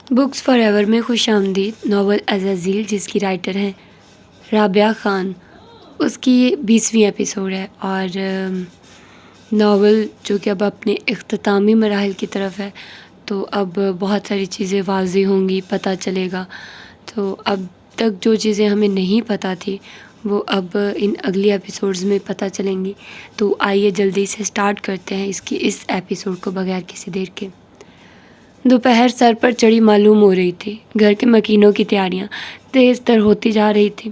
Books for ever میں خوش آمدید ناول عزازیل، جس کی رائٹر ہیں رابعہ خان، اس کی یہ 20ویں ایپیسوڈ ہے اور ناول جو کہ اب اپنے اختتامی مراحل کی طرف ہے، تو اب بہت ساری چیزیں واضح ہوں گی، پتہ چلے گا۔ تو اب تک جو چیزیں ہمیں نہیں پتہ تھی وہ اب ان اگلی ایپیسوڈز میں پتہ چلیں گی۔ تو آئیے جلدی سے سٹارٹ کرتے ہیں اس ایپیسوڈ کو بغیر کسی دیر کے۔ دوپہر سر پر چڑھی معلوم ہو رہی تھی۔ گھر کے مکینوں کی تیاریاں تیز تر ہوتی جا رہی تھیں۔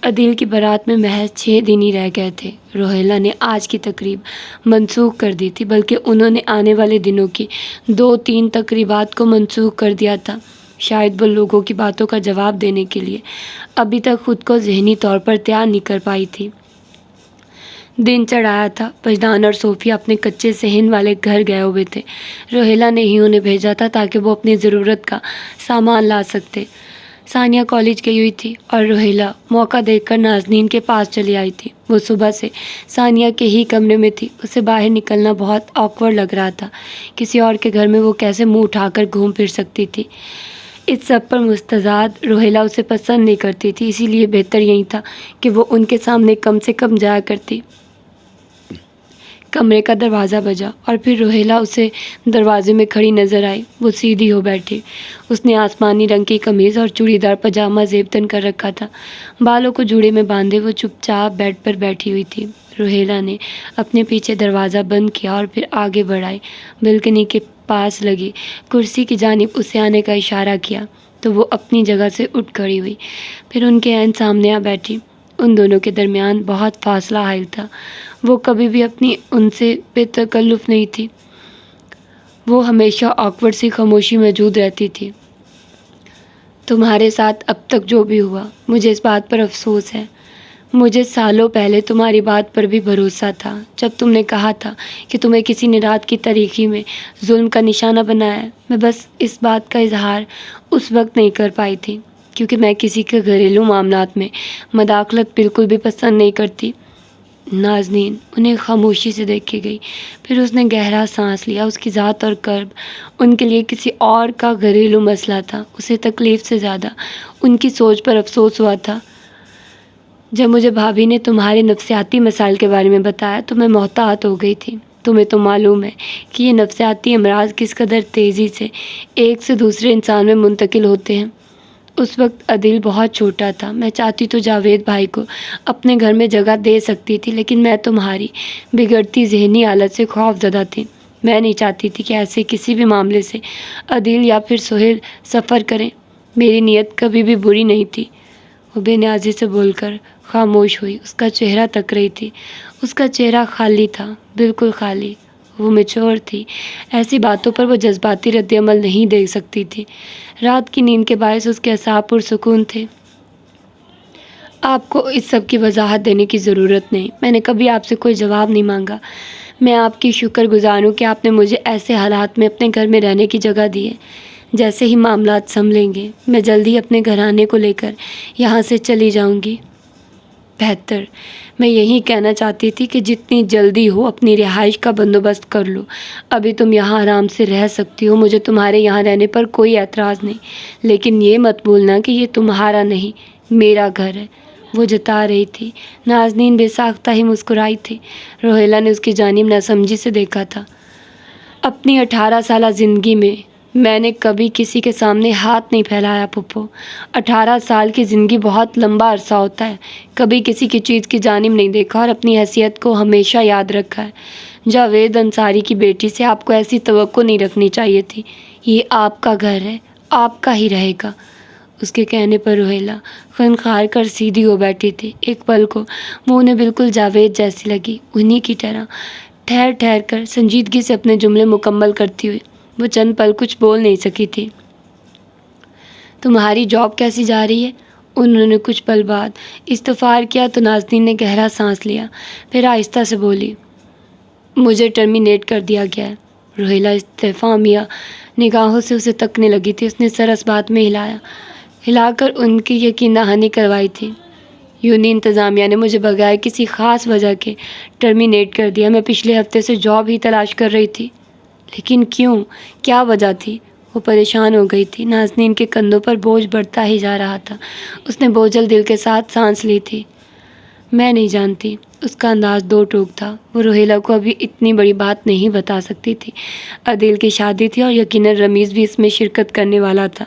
عدیل کی بارات میں محض 6 دن ہی رہ گئے تھے۔ روہیلہ نے آج کی تقریب منسوخ کر دی تھی، بلکہ انہوں نے آنے والے دنوں کی 2-3 تقریبات کو منسوخ کر دیا تھا، شاید وہ لوگوں کی باتوں کا جواب دینے کے لیے ابھی تک خود کو ذہنی طور پر تیار نہیں کر پائی تھی۔ دن چڑھ آیا تھا۔ وجدان اور صوفیہ اپنے کچے صحن والے گھر گئے ہوئے تھے۔ روہیلہ نے ہی انہیں بھیجا تھا تاکہ وہ اپنی ضرورت کا سامان لا سکتے۔ ثانیہ کالج گئی ہوئی تھی اور روہیلہ موقع دیکھ کر نازنین کے پاس چلی آئی تھی۔ وہ صبح سے ثانیہ کے ہی کمرے میں تھی۔ اسے باہر نکلنا بہت آکورڈ لگ رہا تھا۔ کسی اور کے گھر میں وہ کیسے منہ اٹھا کر گھوم پھر سکتی تھی؟ اس سب پر مستزاد روہیلہ اسے پسند نہیں کرتی تھی، اسی لیے بہتر یہی تھا کہ وہ ان کے سامنے کم سے کم جایا کرتی۔ کمرے کا دروازہ بجا اور پھر روہیلہ اسے دروازے میں کھڑی نظر آئی۔ وہ سیدھی ہو بیٹھی۔ اس نے آسمانی رنگ کی قمیض اور چوڑی دار پاجامہ زیب تن کر رکھا تھا۔ بالوں کو جوڑے میں باندھے وہ چپ چاپ بیڈ پر بیٹھی ہوئی تھی۔ روہیلہ نے اپنے پیچھے دروازہ بند کیا اور پھر آگے بڑھائی۔ بالکنی کے پاس لگی کرسی کی جانب اسے آنے کا اشارہ کیا تو وہ اپنی جگہ سے اٹھ کھڑی ہوئی، پھر ان کے عین سامنے آ بیٹھی۔ ان دونوں کے درمیان بہت فاصلہ حائل تھا۔ وہ کبھی بھی اپنی ان سے بے تکلف نہیں تھی۔ وہ ہمیشہ آکورڈ سی خاموشی موجود رہتی تھی۔ تمہارے ساتھ اب تک جو بھی ہوا، مجھے اس بات پر افسوس ہے۔ مجھے سالوں پہلے تمہاری بات پر بھی بھروسہ تھا، جب تم نے کہا تھا کہ تمہیں کسی نے رات کی تاریکی میں ظلم کا نشانہ بنایا ہے۔ میں بس اس بات کا اظہار اس وقت نہیں کر پائی تھی، کیونکہ میں کسی کے گھریلو معاملات میں مداخلت بالکل بھی پسند نہیں کرتی۔ نازنین انہیں خاموشی سے دیکھے گئی، پھر اس نے گہرا سانس لیا۔ اس کی ذات اور قرب ان کے لیے کسی اور کا گھریلو مسئلہ تھا۔ اسے تکلیف سے زیادہ ان کی سوچ پر افسوس ہوا تھا۔ جب مجھے بھابھی نے تمہارے نفسیاتی مسائل کے بارے میں بتایا تو میں محتاط ہو گئی تھی۔ تمہیں تو معلوم ہے کہ یہ نفسیاتی امراض کس قدر تیزی سے ایک سے دوسرے انسان میں منتقل ہوتے ہیں۔ اس وقت عدیل بہت چھوٹا تھا۔ میں چاہتی تو جاوید بھائی کو اپنے گھر میں جگہ دے سکتی تھی، لیکن میں تمہاری بگڑتی ذہنی حالت سے خوف زدہ تھی۔ میں نہیں چاہتی تھی کہ ایسے کسی بھی معاملے سے عدیل یا پھر سہیل سفر کریں۔ میری نیت کبھی بھی بری نہیں تھی۔ وہ بے نیازی سے بول کر خاموش ہوئی۔ اس کا چہرہ تک رہی تھی۔ اس کا چہرہ خالی تھا، بالکل خالی۔ وہ میچور تھی۔ ایسی باتوں پر وہ جذباتی رد عمل نہیں دے سکتی تھی۔ رات کی نیند کے باعث اس کے اعصاب پرسکون تھے۔ آپ کو اس سب کی وضاحت دینے کی ضرورت نہیں۔ میں نے کبھی آپ سے کوئی جواب نہیں مانگا۔ میں آپ کی شکر گزار ہوں کہ آپ نے مجھے ایسے حالات میں اپنے گھر میں رہنے کی جگہ دی ہے۔ جیسے ہی معاملات سنبھلیں گے میں جلدی اپنے گھرانے کو لے کر یہاں سے چلی جاؤں گی۔ بہتر۔ میں یہی کہنا چاہتی تھی کہ جتنی جلدی ہو اپنی رہائش کا بندوبست کر لو۔ ابھی تم یہاں آرام سے رہ سکتی ہو، مجھے تمہارے یہاں رہنے پر کوئی اعتراض نہیں، لیکن یہ مت بھولنا کہ یہ تمہارا نہیں، میرا گھر ہے۔ وہ جتا رہی تھی۔ نازنین بے ساختہ ہی مسکرائی تھی۔ روہیلہ نے اس کی جانب ناسمجھی سے دیکھا تھا۔ اپنی 18 سالہ زندگی میں نے کبھی کسی کے سامنے ہاتھ نہیں پھیلایا پھپھو۔ 18 سال کی زندگی بہت لمبا عرصہ ہوتا ہے۔ کبھی کسی کی چیز کی جانب نہیں دیکھا اور اپنی حیثیت کو ہمیشہ یاد رکھا ہے۔ جاوید انصاری کی بیٹی سے آپ کو ایسی توقع نہیں رکھنی چاہیے تھی۔ یہ آپ کا گھر ہے، آپ کا ہی رہے گا۔ اس کے کہنے پر روہیلہ خنخار کر سیدھی ہو بیٹھی تھی۔ ایک پل کو وہ انہیں بالکل جاوید جیسی لگی، انہی کی طرح ٹھہر ٹھہر کر سنجیدگی سے اپنے جملے مکمل کرتی ہوئی۔ وہ چند پل کچھ بول نہیں سکی تھی۔ تمہاری جاب کیسی جا رہی ہے؟ انہوں نے کچھ پل بعد استفسار کیا تو نازنین نے گہرا سانس لیا، پھر آہستہ سے بولی، مجھے ٹرمینیٹ کر دیا گیا ہے۔ روہیلہ استفہامیہ نگاہوں سے اسے تکنے لگی تھی۔ اس نے سر اس بات میں ہلا کر ان کی یقین دہانی کروائی تھی۔ یونین انتظامیہ نے مجھے بغیر کسی خاص وجہ کے ٹرمینیٹ کر دیا۔ میں پچھلے ہفتے سے جاب ہی تلاش کر رہی تھی۔ لیکن کیوں؟ کیا وجہ تھی؟ وہ پریشان ہو گئی تھی۔ نازنین کے کندھوں پر بوجھ بڑھتا ہی جا رہا تھا۔ اس نے بوجھل دل کے ساتھ سانس لی تھی۔ میں نہیں جانتی۔ اس کا انداز دو ٹوک تھا۔ وہ روہیلا کو ابھی اتنی بڑی بات نہیں بتا سکتی تھی۔ عدیل کی شادی تھی اور یقیناً رمیز بھی اس میں شرکت کرنے والا تھا۔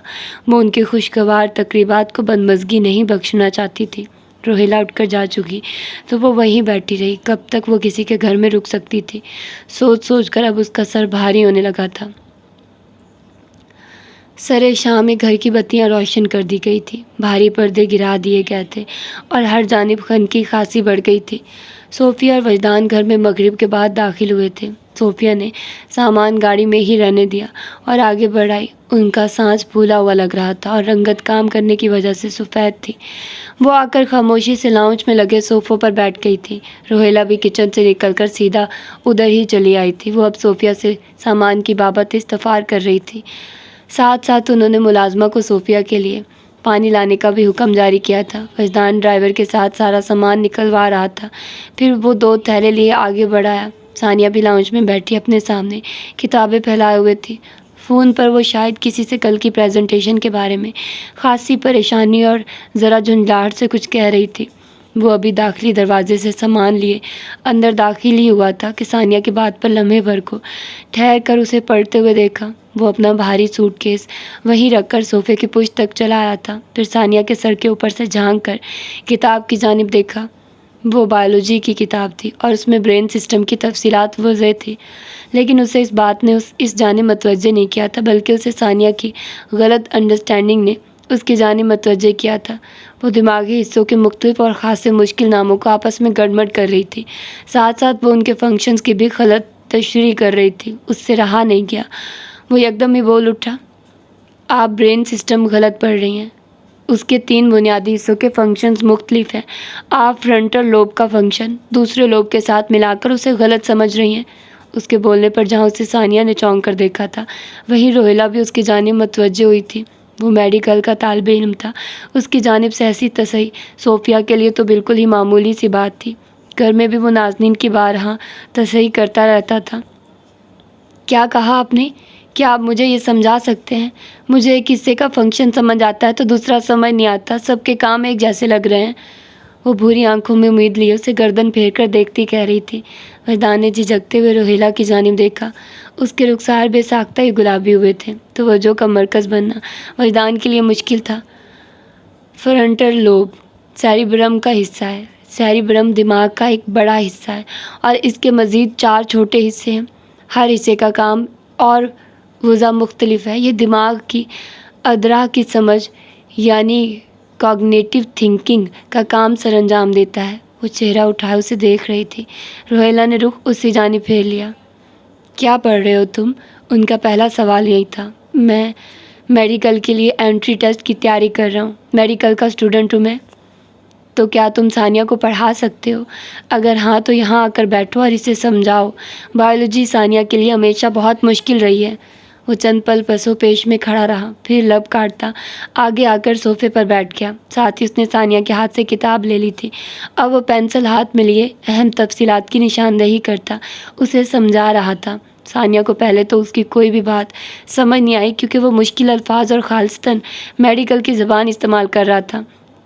وہ ان کی خوشگوار تقریبات کو بدمزگی نہیں بخشنا چاہتی تھی۔ روہیلا اٹھ کر جا چکی تو وہ وہیں بیٹھی رہی۔ کب تک وہ کسی کے گھر میں رک سکتی تھی؟ سوچ سوچ کر اب اس کا سر بھاری ہونے لگا تھا۔ سرے شام میں گھر کی بتیاں روشن کر دی گئی تھی، بھاری پردے گرا دیے گئے تھے اور ہر جانب خنقی خاصی بڑھ گئی تھی۔ صوفیہ اور وجدان گھر میں مغرب کے بعد داخل ہوئے تھے۔ صوفیہ نے سامان گاڑی میں ہی رہنے دیا اور آگے بڑھائی۔ ان کا سانس پھولا ہوا لگ رہا تھا اور رنگت کام کرنے کی وجہ سے سفید تھی۔ وہ آ کر خاموشی سے لاؤنج میں لگے صوفوں پر بیٹھ گئی تھی۔ روہیلا بھی کچن سے نکل کر سیدھا ادھر ہی چلی آئی تھی۔ وہ اب صوفیہ سے سامان کی بابت استفسار کر رہی تھی۔ ساتھ ساتھ انہوں نے ملازمہ کو صوفیہ کے لیے پانی لانے کا بھی حکم جاری کیا تھا۔ وجدان ڈرائیور کے ساتھ سارا سامان نکلوا رہا تھا۔ پھر وہ 2 تھیلے لیے آگے بڑھایا۔ ثانیہ بھی لاؤنج میں بیٹھی اپنے سامنے کتابیں پھیلائے ہوئے تھی۔ فون پر وہ شاید کسی سے کل کی پریزنٹیشن کے بارے میں خاصی پریشانی اور ذرا جھنجھلاہٹ سے کچھ کہہ رہی تھی۔ وہ ابھی داخلی دروازے سے سامان لیے اندر داخل ہی ہوا تھا کہ ثانیہ کی بات پر لمحے بھر کو ٹھہر کر اسے پڑھتے ہوئے دیکھا۔ وہ اپنا بھاری سوٹ کیس وہیں رکھ کر صوفے کی پشت تک چلا آیا تھا۔ پھر ثانیہ کے سر کے اوپر سے جھانک کر کتاب کی جانب دیکھا۔ وہ بایولوجی کی کتاب تھی اور اس میں برین سسٹم کی تفصیلات واضح تھی، لیکن اسے اس بات نے اس جانب متوجہ نہیں کیا تھا، بلکہ اسے ثانیہ کی غلط انڈرسٹینڈنگ نے اس کی جانب متوجہ کیا تھا۔ وہ دماغی حصوں کے مختلف اور خاصے مشکل ناموں کو آپس میں گڑبڑ کر رہی تھی۔ ساتھ ساتھ وہ ان کے فنکشنز کی بھی غلط تشریح کر رہی تھی۔ اس سے رہا نہیں گیا۔ وہ یکدم ہی بول اٹھا، آپ برین سسٹم غلط پڑھ رہی ہیں۔ اس کے 3 بنیادی حصوں کے فنکشنز مختلف ہیں۔ آپ فرنٹل لوب کا فنکشن دوسرے لوب کے ساتھ ملا کر اسے غلط سمجھ رہی ہیں۔ اس کے بولنے پر جہاں اسے ثانیہ نے چونک کر دیکھا تھا، وہیں روہیلا بھی اس کی جانب متوجہ ہوئی تھی۔ وہ میڈیکل کا طالب علم تھا۔ اس کی جانب سے ایسی تصحیح صوفیہ کے لیے تو بالکل ہی معمولی سی بات تھی۔ گھر میں بھی وہ نازنین کی بارہا تصحیح کرتا رہتا تھا۔ کیا کہا آپ نے؟ کیا آپ مجھے یہ سمجھا سکتے ہیں؟ مجھے ایک حصے کا فنکشن سمجھ آتا ہے تو دوسرا سمجھ نہیں آتا۔ سب کے کام ایک جیسے لگ رہے ہیں۔ وہ بھوری آنکھوں میں امید لیے اسے گردن پھیر کر دیکھتی کہہ رہی تھی۔ وجدان نے جھجکتے ہوئے روہیلا کی جانب دیکھا۔ اس کے رخسار بے ساختہ ہی گلابی ہوئے تھے۔ توجہ کا مرکز بننا وجدان کے لیے مشکل تھا۔ فرنٹل لوب سیریبرم کا حصہ ہے۔ سیریبرم دماغ کا ایک بڑا حصہ ہے اور اس کے مزید 4 چھوٹے حصے ہیں۔ ہر حصے کا کام اور وضع مختلف ہے۔ یہ دماغ کی ادراک کی سمجھ یعنی کوگنیٹو تھنکنگ کا کام سر انجام دیتا ہے۔ وہ چہرہ اٹھائے اسے دیکھ رہی تھی۔ روہیلا نے رخ اسی جانب پھیر لیا۔ کیا پڑھ رہے ہو تم؟ ان کا پہلا سوال یہی تھا۔ میں میڈیکل کے لیے انٹری ٹیسٹ کی تیاری کر رہا ہوں۔ میڈیکل کا اسٹوڈنٹ ہوں میں۔ تو کیا تم ثانیہ کو پڑھا سکتے ہو؟ اگر ہاں تو یہاں آ کر بیٹھو اور اسے سمجھاؤ۔ بایولوجی ثانیہ کے لیے ہمیشہ بہت مشکل رہی ہے۔ وہ چند پل پسو پیش میں کھڑا رہا، پھر لب کاٹتا آگے آ کر صوفے پر بیٹھ گیا۔ ساتھ ہی اس نے ثانیہ کے ہاتھ سے کتاب لے لی تھی۔ اب وہ پینسل ہاتھ میں لیے اہم تفصیلات کی نشاندہی کرتا اسے سمجھا رہا تھا۔ ثانیہ کو پہلے تو اس کی کوئی بھی بات سمجھ نہیں آئی، کیونکہ وہ مشکل الفاظ اور خالصتاً میڈیکل کی زبان استعمال کر رہا تھا،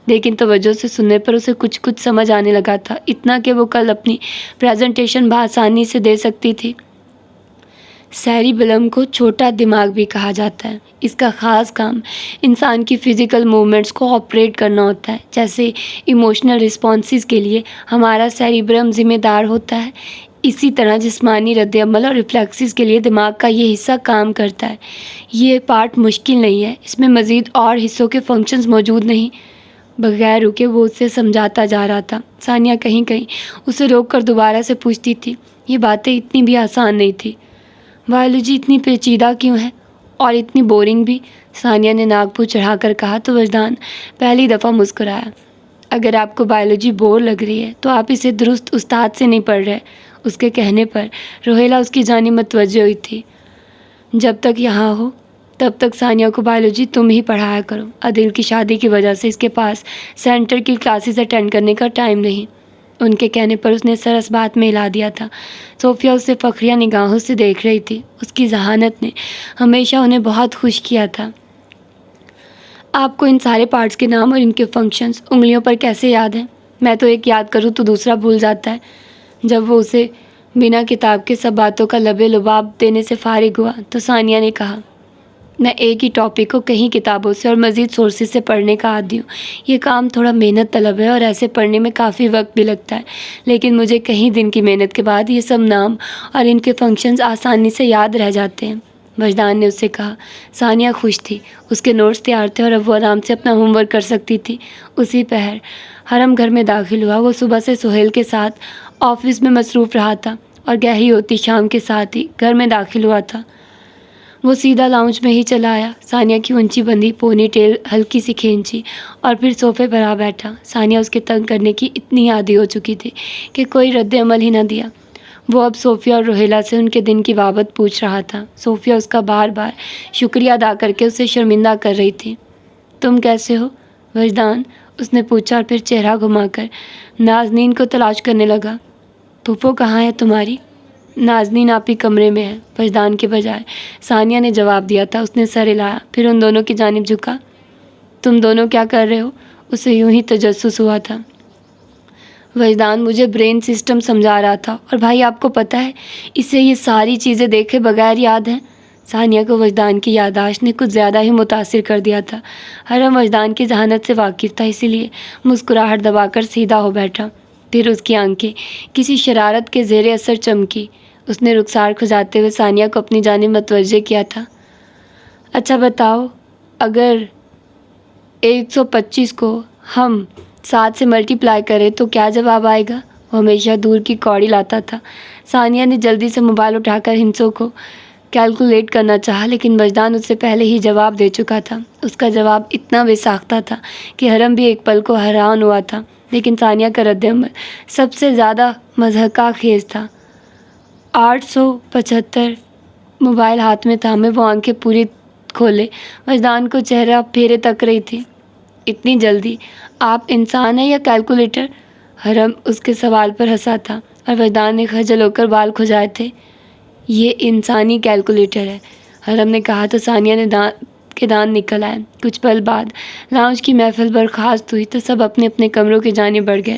لیکن توجہ سے سننے پر اسے کچھ سمجھ آنے لگا تھا، اتنا کہ وہ کل اپنی پریزنٹیشن بآسانی سے دے سکتی تھی۔ سیریبلم کو چھوٹا دماغ بھی کہا جاتا ہے۔ اس کا خاص کام انسان کی فزیکل موومنٹس کو آپریٹ کرنا ہوتا ہے۔ جیسے ایموشنل رسپانسز کے لیے ہمارا سیریبرم ذمہ دار ہوتا ہے، اسی طرح جسمانی رد عمل اور ریفلیکسز کے لیے دماغ کا یہ حصہ کام کرتا ہے۔ یہ پارٹ مشکل نہیں ہے، اس میں مزید اور حصوں کے فنکشنز موجود نہیں۔ بغیر رکے وہ اسے سمجھاتا جا رہا تھا۔ ثانیہ کہیں کہیں اسے روک کر دوبارہ سے پوچھتی تھی۔ یہ باتیں اتنی بھی آسان نہیں تھی۔ بایولوجی اتنی پیچیدہ کیوں ہے اور اتنی بورنگ بھی؟ ثانیہ نے ناک پھو چڑھا کر کہا تو وجدان پہلی دفعہ مسکرایا۔ اگر آپ کو بایولوجی بور لگ رہی ہے تو آپ اسے درست استاد سے نہیں پڑھ رہے۔ اس کے کہنے پر روہیلا اس کی جانب متوجہ ہوئی تھی۔ جب تک یہاں ہو تب تک ثانیہ کو بایولوجی تم ہی پڑھایا کرو۔ عدیل کی شادی کی وجہ سے اس کے پاس سینٹر کی کلاسز اٹینڈ کرنے کا ٹائم نہیں۔ ان کے کہنے پر اس نے سر اس بات میں ہلا دیا تھا۔ صوفیہ اسے فخریہ نگاہوں سے دیکھ رہی تھی۔ اس کی ذہانت نے ہمیشہ انہیں بہت خوش کیا تھا۔ آپ کو ان سارے پارٹس کے نام اور ان کے فنکشنز انگلیوں پر کیسے یاد ہیں؟ میں تو ایک یاد کروں تو دوسرا بھول جاتا ہے۔ جب وہ اسے بنا کتاب کے سب باتوں کا لبے لباب دینے سے فارغ ہوا تو ثانیہ نے کہا، میں ایک ہی ٹاپک کو کہیں کتابوں سے اور مزید سورسز سے پڑھنے کا عادی ہوں۔ یہ کام تھوڑا محنت طلب ہے اور ایسے پڑھنے میں کافی وقت بھی لگتا ہے، لیکن مجھے کئی دن کی محنت کے بعد یہ سب نام اور ان کے فنکشنز آسانی سے یاد رہ جاتے ہیں۔ وجدان نے اس سے کہا۔ ثانیہ خوش تھی، اس کے نوٹس تیار تھے اور اب وہ آرام سے اپنا ہوم ورک کر سکتی تھی۔ اسی پہر حرم گھر میں داخل ہوا۔ وہ صبح سے سہیل کے ساتھ آفس میں مصروف رہا تھا اور گہری ہوتی شام کے ساتھ ہی گھر میں داخل ہوا تھا۔ وہ سیدھا لاؤنج میں ہی چلا آیا۔ ثانیہ کی اونچی بندھی پونی ٹیل ہلکی سی کھینچی اور پھر صوفے پر آ بیٹھا۔ ثانیہ اس کے تنگ کرنے کی اتنی عادی ہو چکی تھی کہ کوئی رد عمل ہی نہ دیا۔ وہ اب صوفیہ اور روہیلہ سے ان کے دن کی بابت پوچھ رہا تھا۔ صوفیہ اس کا بار بار شکریہ ادا کر کے اسے شرمندہ کر رہی تھی۔ تم کیسے ہو وجدان؟ اس نے پوچھا اور پھر چہرہ گھما کر نازنین کو تلاش کرنے لگا۔ پھوپھو کہاں ہے تمہاری؟ نازنین آپ ہی کمرے میں ہے، وجدان کے بجائے ثانیہ نے جواب دیا تھا۔ اس نے سر ہلایا، پھر ان دونوں کی جانب جھکا۔ تم دونوں کیا کر رہے ہو؟ اسے یوں ہی تجسس ہوا تھا۔ وجدان مجھے برین سسٹم سمجھا رہا تھا، اور بھائی آپ کو پتہ ہے اسے یہ ساری چیزیں دیکھے بغیر یاد ہیں۔ ثانیہ کو وجدان کی یادداشت نے کچھ زیادہ ہی متاثر کر دیا تھا۔ حرم وجدان کی ذہانت سے واقف تھا، اسی لیے مسکراہٹ دبا کر سیدھا ہو بیٹھا۔ پھر اس کی آنکھیں کسی شرارت کے زیر اثر چمکی۔ اس نے رخسار کھجاتے ہوئے ثانیہ کو اپنی جانب متوجہ کیا تھا۔ اچھا بتاؤ، اگر 125 کو ہم 7 سے ملٹی پلائی کریں تو کیا جواب آئے گا؟ وہ ہمیشہ دور کی کوڑی لاتا تھا۔ ثانیہ نے جلدی سے موبائل اٹھا کر ہندسوں کو کیلکولیٹ کرنا چاہا، لیکن وجدان اس سے پہلے ہی جواب دے چکا تھا۔ اس کا جواب اتنا بے ساختہ تھا کہ حرم بھی ایک پل کو حیران ہوا تھا، لیکن ثانیہ کا رد عمل سب سے زیادہ مضحکہ خیز تھا۔ 875۔ موبائل ہاتھ میں تھامے وہ آنکھیں پوری کھولے وجدان کو چہرہ پھیرے تک رہی تھی۔ اتنی جلدی؟ آپ انسان ہیں یا کیلکولیٹر؟ حرم اس کے سوال پر ہنسا تھا اور وجدان نے خجل ہو کر بال کھجائے تھے۔ یہ انسانی کیلکولیٹر ہے، حرم نے کہا تو ثانیہ نے دانت نکل آئے۔ کچھ پل بعد لاؤنج کی محفل برخاست ہوئی تو سب اپنے اپنے کمروں کی جانب بڑھ گئے۔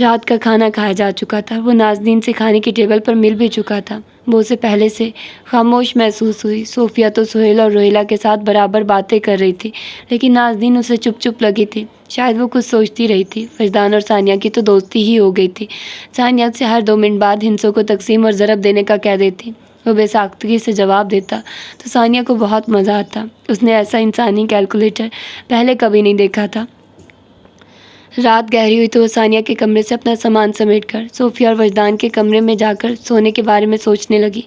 رات کا کھانا کھایا جا چکا تھا۔ وہ نازنین سے کھانے کی ٹیبل پر مل بھی چکا تھا۔ وہ اسے پہلے سے خاموش محسوس ہوئی۔ صوفیہ تو سہیل اور روہیلہ کے ساتھ برابر باتیں کر رہی تھی، لیکن نازنین اسے چپ چپ لگی تھی۔ شاید وہ کچھ سوچتی رہی تھی۔ وجدان اور ثانیہ کی تو دوستی ہی ہو گئی تھی۔ ثانیہ سے ہر 2 منٹ بعد ہندسوں کو تقسیم اور ضرب دینے کا کہہ دیتی۔ وہ بے ساختگی سے جواب دیتا تو ثانیہ کو بہت مزہ آتا۔ اس نے ایسا انسانی کیلکولیٹر پہلے کبھی نہیں دیکھا تھا۔ رات گہری ہوئی تو وہ ثانیہ کے کمرے سے اپنا سامان سمیٹ کر صوفیہ اور وجدان کے کمرے میں جا کر سونے کے بارے میں سوچنے لگی۔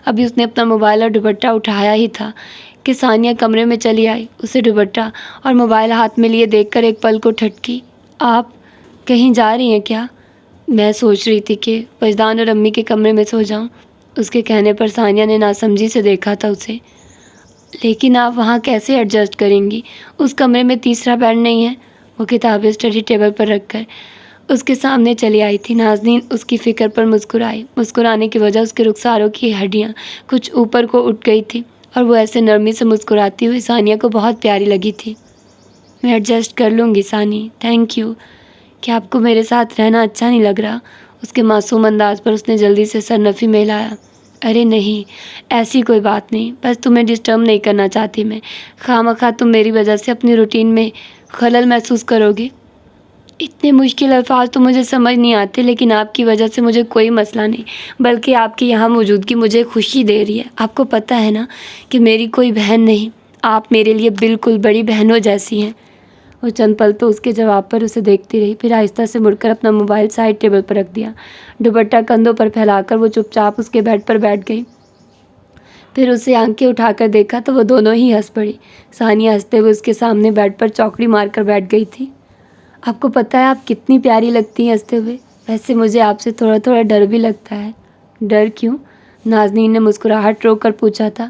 ابھی اس نے اپنا موبائل اور دوپٹہ اٹھایا ہی تھا کہ ثانیہ کمرے میں چلی آئی۔ اسے دوپٹہ اور موبائل ہاتھ میں لیے دیکھ کر ایک پل کو ٹھٹکی۔ آپ کہیں جا رہی ہیں کیا؟ میں سوچ رہی تھی کہ وجدان اور امی کے کمرے میں سو جاؤں۔ اس کے کہنے پر ثانیہ نے ناسمجھی سے دیکھا تھا اسے۔ لیکن آپ وہاں کیسے ایڈجسٹ کریں گی؟ اس کمرے میں تیسرا بیڈ نہیں ہے۔ وہ کتابیں اسٹڈی ٹیبل پر رکھ کر اس کے سامنے چلی آئی تھی۔ نازنین اس کی فکر پر مسکرائی۔ مسکرانے کی وجہ اس کے رخساروں کی ہڈیاں کچھ اوپر کو اٹھ گئی تھی اور وہ ایسے نرمی سے مسکراتی ہوئی ثانیہ کو بہت پیاری لگی تھی۔ میں ایڈجسٹ کر لوں گی ثانی، تھینک یو۔ کیا آپ کو میرے ساتھ رہنا اچھا نہیں لگ رہا؟ اس کے معصوم انداز پر اس نے جلدی سے سر نفی میں ہلایا۔ ارے نہیں، ایسی کوئی بات نہیں، بس تمہیں ڈسٹرب نہیں کرنا چاہتی میں۔ خواہ تم میری وجہ سے اپنی روٹین میں خلل محسوس کرو گے۔ اتنے مشکل الفاظ تو مجھے سمجھ نہیں آتے، لیکن آپ کی وجہ سے مجھے کوئی مسئلہ نہیں، بلکہ آپ کی یہاں موجودگی مجھے خوشی دے رہی ہے۔ آپ کو پتہ ہے نا کہ میری کوئی بہن نہیں، آپ میرے لیے بالکل بڑی بہنوں جیسی ہیں۔ وہ چند پل تو اس کے جواب پر اسے دیکھتی رہی، پھر آہستہ سے مڑ کر اپنا موبائل سائڈ ٹیبل پر رکھ دیا۔ دوپٹہ کندھوں پر پھیلا کر وہ چپ چاپ اس کے بیڈ پر بیٹھ گئی۔ پھر اسے آنکھیں اٹھا کر دیکھا تو وہ دونوں ہی ہنس پڑی۔ ثانیہ ہنستے ہوئے اس کے سامنے بیڈ پر چوکڑی مار کر بیٹھ گئی تھی۔ آپ کو پتہ ہے آپ کتنی پیاری لگتی ہیں ہنستے ہوئے۔ ویسے مجھے آپ سے تھوڑا تھوڑا ڈر بھی لگتا ہے۔ ڈر کیوں؟ نازنین نے مسکراہٹ روک کر پوچھا تھا۔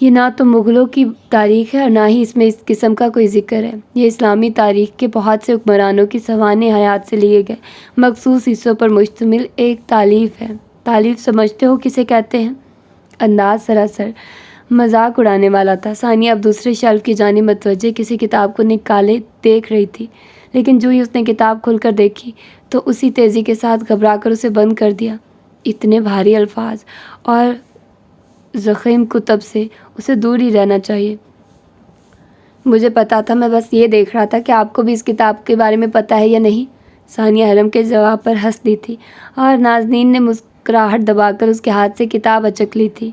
یہ نہ تو مغلوں کی تاریخ ہے اور نہ ہی اس میں اس قسم کا کوئی ذکر ہے۔ یہ اسلامی تاریخ کے بہت سے حکمرانوں کی سوانح حیات سے لیے گئے مخصوص حصوں پر مشتمل ایک تالیف ہے۔ تالیف سمجھتے ہو کسے کہتے ہیں؟ انداز سراسر مذاق اڑانے والا تھا۔ ثانیہ اب دوسرے شیلف کی جانب متوجہ کسی کتاب کو نکالے دیکھ رہی تھی، لیکن جو ہی اس نے کتاب کھول کر دیکھی تو اسی تیزی کے ساتھ گھبرا کر اسے بند کر دیا۔ اتنے بھاری الفاظ اور ضخیم کتب سے اسے دور ہی رہنا چاہیے۔ مجھے پتا تھا، میں بس یہ دیکھ رہا تھا کہ آپ کو بھی اس کتاب کے بارے میں پتہ ہے یا نہیں۔ ثانیہ حرم کے جواب پر ہنس دی تھی اور نازنین نے مسکراہٹ دبا کر اس کے ہاتھ سے کتاب اچک لی تھی۔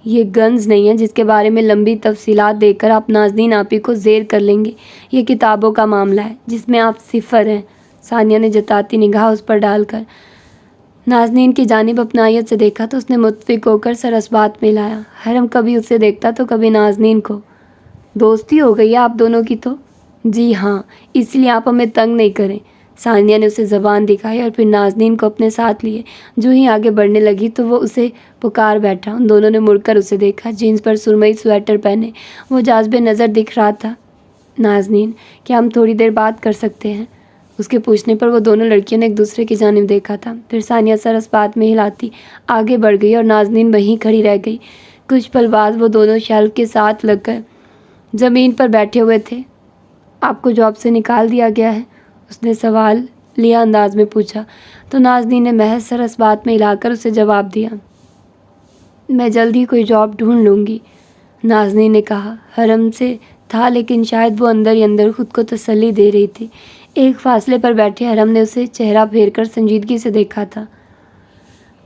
یہ گنز نہیں ہے جس کے بارے میں لمبی تفصیلات دے کر آپ نازنین آپی کو زیر کر لیں گے۔ یہ کتابوں کا معاملہ ہے جس میں آپ صفر ہیں۔ ثانیہ نے جتاتی نگاہ اس پر ڈال کر نازنین کی جانب اپنائیت سے دیکھا تو اس نے متفق ہو کر سر اس بات میں لایا۔ حرم کبھی اسے دیکھتا تو کبھی نازنین کو۔ دوستی ہو گئی ہے آپ دونوں کی تو؟ جی ہاں، اس لیے آپ ہمیں تنگ نہیں کریں۔ ثانیہ نے اسے زبان دکھائی اور پھر نازنین کو اپنے ساتھ لیے جو ہی آگے بڑھنے لگی تو وہ اسے پکار بیٹھا۔ ان دونوں نے مڑ کر اسے دیکھا۔ جینس پر سرمئی سویٹر پہنے وہ جاذب نظر دکھ رہا تھا۔ نازنین، کیا ہم تھوڑی دیر بات کر سکتے ہیں؟ اس کے پوچھنے پر وہ دونوں لڑکیوں نے ایک دوسرے کی جانب دیکھا تھا۔ پھر ثانیہ سر اس بات میں ہلاتی آگے بڑھ گئی اور نازنین وہیں کھڑی رہ گئی۔ کچھ پل بعد وہ دونوں شیلف کے ساتھ لگ کر زمین پر بیٹھے ہوئے تھے۔ آپ کو جاب سے نکال دیا گیا ہے؟ اس نے سوال لیا انداز میں پوچھا تو نازنین نے محض سر اس بات میں ہلا کر اسے جواب دیا، میں جلد ہی کوئی جاب ڈھونڈ لوں گی۔ نازنین نے کہا۔ حرم سے تھا لیکن شاید وہ اندر ہی اندر خود کو تسلی دے رہی تھی۔ ایک فاصلے پر بیٹھے حرم نے اسے چہرہ پھیر کر سنجیدگی سے دیکھا تھا۔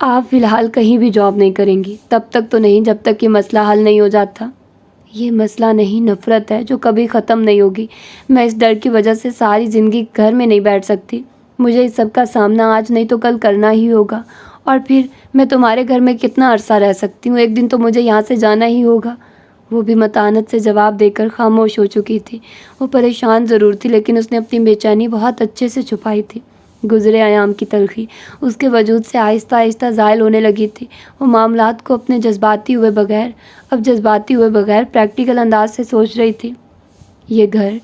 آپ فی الحال کہیں بھی جاب نہیں کریں گی، تب تک تو نہیں جب تک یہ مسئلہ حل نہیں ہو جاتا۔ یہ مسئلہ نہیں، نفرت ہے جو کبھی ختم نہیں ہوگی۔ میں اس ڈر کی وجہ سے ساری زندگی گھر میں نہیں بیٹھ سکتی۔ مجھے اس سب کا سامنا آج نہیں تو کل کرنا ہی ہوگا، اور پھر میں تمہارے گھر میں کتنا عرصہ رہ سکتی ہوں؟ ایک دن تو مجھے یہاں سے جانا ہی ہوگا۔ وہ بھی متانت سے جواب دے کر خاموش ہو چکی تھی۔ وہ پریشان ضرور تھی لیکن اس نے اپنی بے چینی بہت اچھے سے چھپائی تھی۔ گزرے ایام کی تلخی اس کے وجود سے آہستہ آہستہ زائل ہونے لگی تھی۔ وہ معاملات کو اب جذباتی ہوئے بغیر پریکٹیکل انداز سے سوچ رہی تھی۔ یہ گھر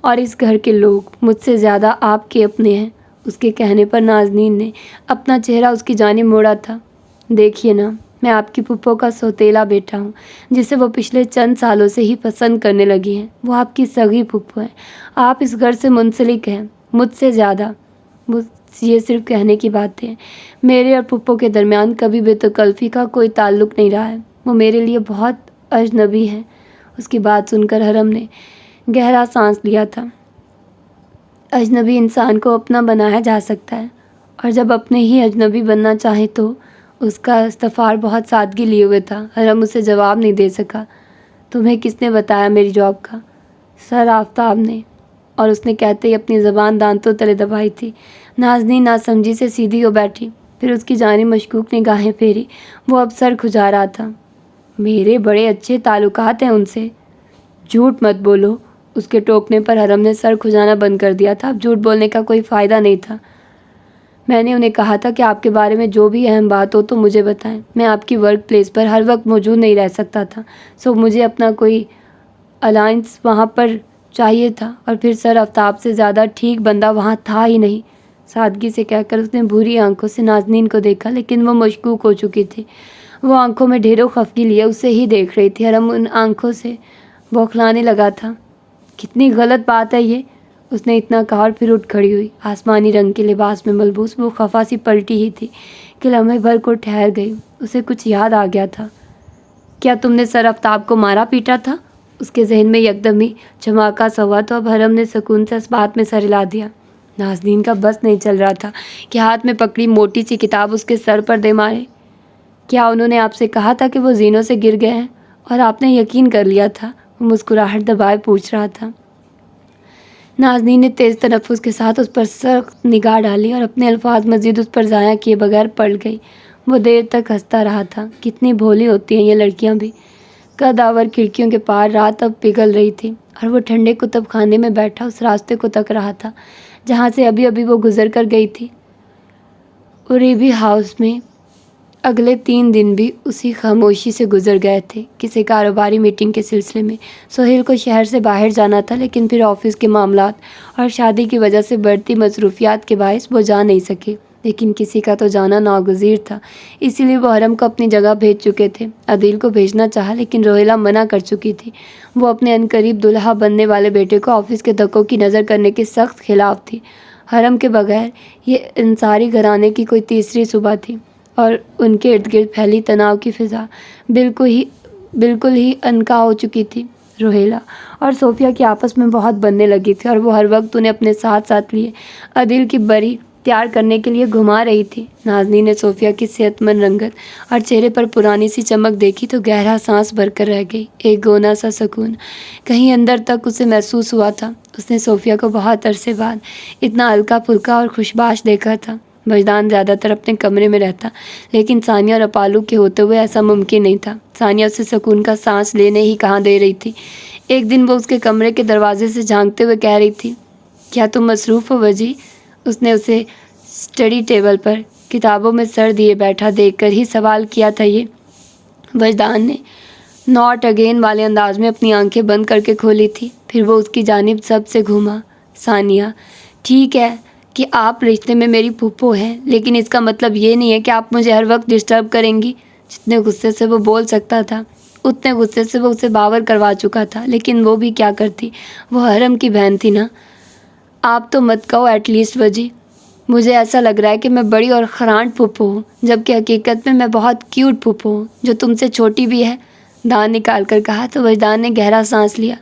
اور اس گھر کے لوگ مجھ سے زیادہ آپ کے اپنے ہیں۔ اس کے کہنے پر نازنین نے اپنا چہرہ اس کی جانب موڑا تھا۔ دیکھیے نا، میں آپ کی پھپھو کا سوتیلا بیٹا ہوں جسے وہ پچھلے چند سالوں سے ہی پسند کرنے لگی ہیں۔ وہ آپ کی سگی پھپھو ہیں۔ آپ اس گھر سے منسلک ہیں، مجھ سے زیادہ۔ یہ صرف کہنے کی باتیں ہیں۔ میرے اور پھپھو کے درمیان کبھی بے تکلفی کا کوئی تعلق نہیں رہا ہے۔ وہ میرے لیے بہت اجنبی ہیں۔ اس کی بات سن کر حرم نے گہرا سانس لیا تھا۔ اجنبی انسان کو اپنا بنایا جا سکتا ہے، اور جب اپنے ہی اجنبی بننا چاہے تو اس کا استفار بہت سادگی لیے ہوئے تھا۔ حرم اسے جواب نہیں دے سکا۔ تمہیں کس نے بتایا میری جاب کا؟ سر آفتاب نے، اور اس نے کہتے ہی اپنی زبان دانتوں تلے دبائی تھی۔ نازنین ناسمجھی سے سیدھی ہو بیٹھی، پھر اس کی جانب مشکوک نگاہیں پھیری۔ وہ اب سر کھجا رہا تھا۔ میرے بڑے اچھے تعلقات ہیں ان سے۔ جھوٹ مت بولو۔ اس کے ٹوکنے پر حرم نے سر کھجانا بند کر دیا تھا۔ اب جھوٹ بولنے کا کوئی فائدہ نہیں تھا۔ میں نے انہیں کہا تھا کہ آپ کے بارے میں جو بھی اہم بات ہو تو مجھے بتائیں۔ میں آپ کی ورک پلیس پر ہر وقت موجود نہیں رہ سکتا تھا، سو مجھے اپنا کوئی الائنس وہاں پر چاہیے تھا، اور پھر سر آفتاب سے زیادہ ٹھیک بندہ وہاں تھا ہی نہیں۔ سادگی سے کہہ کر اس نے بھوری آنکھوں سے نازنین کو دیکھا، لیکن وہ مشکوک ہو چکی تھی۔ وہ آنکھوں میں ڈھیروں خفگی لیے اسے ہی دیکھ رہی تھی۔ حرم ان آنکھوں سے بوکھلانے لگا تھا۔ کتنی غلط بات ہے یہ، اس نے اتنا کہا اور پھر اٹھ کھڑی ہوئی۔ آسمانی رنگ کے لباس میں ملبوس وہ خفا سی پلٹی ہی تھی کہ لمحے بھر کو ٹھہر گئی۔ اسے کچھ یاد آ گیا تھا۔ کیا تم نے سر آفتاب کو مارا پیٹا تھا؟ اس کے ذہن میں یکدم ہی جھماکا سا ہوا تو اب حرم نے سکون سے اس بات میں سر ہلا دیا۔ نازنین کا بس نہیں چل رہا تھا کہ ہاتھ میں پکڑی موٹی سی کتاب اس کے سر پر دے مارے۔ کیا انہوں نے آپ سے کہا تھا کہ وہ زینوں سے گر گئے ہیں اور آپ نے یقین کر لیا تھا؟ وہ مسکراہٹ دبائے پوچھ رہا تھا۔ نازنین نے تیز تنفس کے ساتھ اس پر سخت نگاہ ڈالی اور اپنے الفاظ مزید اس پر ضائع کیے بغیر پلٹ گئی۔ وہ دیر تک ہنستا رہا تھا۔ کتنی بھولی ہوتی ہیں یہ لڑکیاں بھی۔ قدآور کھڑکیوں کے پار رات اب پگھل رہی تھی اور وہ ٹھنڈے کتب خانے میں بیٹھا اس راستے کو تک رہا تھا جہاں سے ابھی ابھی وہ گزر کر گئی تھی۔ اوریبی ہاؤس میں اگلے 3 دن بھی اسی خاموشی سے گزر گئے تھے۔ کسی کاروباری میٹنگ کے سلسلے میں سہیل کو شہر سے باہر جانا تھا، لیکن پھر آفس کے معاملات اور شادی کی وجہ سے بڑھتی مصروفیات کے باعث وہ جا نہیں سکے۔ لیکن کسی کا تو جانا ناگزیر تھا، اسی لیے وہ حرم کو اپنی جگہ بھیج چکے تھے۔ عدیل کو بھیجنا چاہا لیکن روہیلہ منع کر چکی تھی۔ وہ اپنے عنقریب دلہا بننے والے بیٹے کو آفس کے دھکوں کی نظر کرنے کے سخت خلاف تھی۔ حرم کے بغیر یہ انصاری گھرانے کی کوئی تیسری صبح تھی اور ان کے ارد گرد پھیلی تناؤ کی فضا بالکل ہی انکا ہو چکی تھی۔ روہیلہ اور صوفیہ کی آپس میں بہت بننے لگی تھی اور وہ ہر وقت انہیں اپنے ساتھ لیے عدیل کی بری تیار کرنے کے لیے گھما رہی تھی۔ نازنین نے صوفیہ کی صحت مند رنگت اور چہرے پر پرانی سی چمک دیکھی تو گہرا سانس بھر کر رہ گئی۔ ایک گونا سا سکون کہیں اندر تک اسے محسوس ہوا تھا۔ اس نے صوفیہ کو بہت عرصے بعد اتنا ہلکا پھلکا اور خوشباش دیکھا تھا۔ وجدان زیادہ تر اپنے کمرے میں رہتا، لیکن ثانیہ اور اپالو کے ہوتے ہوئے ایسا ممکن نہیں تھا۔ ثانیہ اسے سکون کا سانس لینے ہی کہاں دے رہی تھی۔ ایک دن وہ اس کے کمرے کے دروازے سے جھانکتے ہوئے کہہ رہی تھی، کیا تم مصروف ہو وجی؟ اس نے اسے اسٹڈی ٹیبل پر کتابوں میں سر دیے بیٹھا دیکھ کر ہی سوال کیا تھا۔ یہ وجدان نے ناٹ اگین والے انداز میں اپنی آنکھیں بند کر کے کھولی تھی۔ پھر وہ اس کی جانب سب سے گھوما۔ ثانیہ، ٹھیک ہے کہ آپ رشتے میں میری پھوپھو ہیں، لیکن اس کا مطلب یہ نہیں ہے کہ آپ مجھے ہر وقت ڈسٹرب کریں گی۔ جتنے غصے سے وہ بول سکتا تھا اتنے غصے سے وہ اسے باور کروا چکا تھا، لیکن وہ بھی کیا کرتی، وہ حرم کی بہن تھی نا۔ آپ تو مت کہو ایٹ لیسٹ وجی، مجھے ایسا لگ رہا ہے کہ میں بڑی اور خرانٹ پھوپھو ہوں، جبکہ حقیقت میں بہت کیوٹ پھوپھو ہوں جو تم سے چھوٹی بھی ہے۔ دان نکال کر کہا تو وجدان نے گہرا سانس لیا۔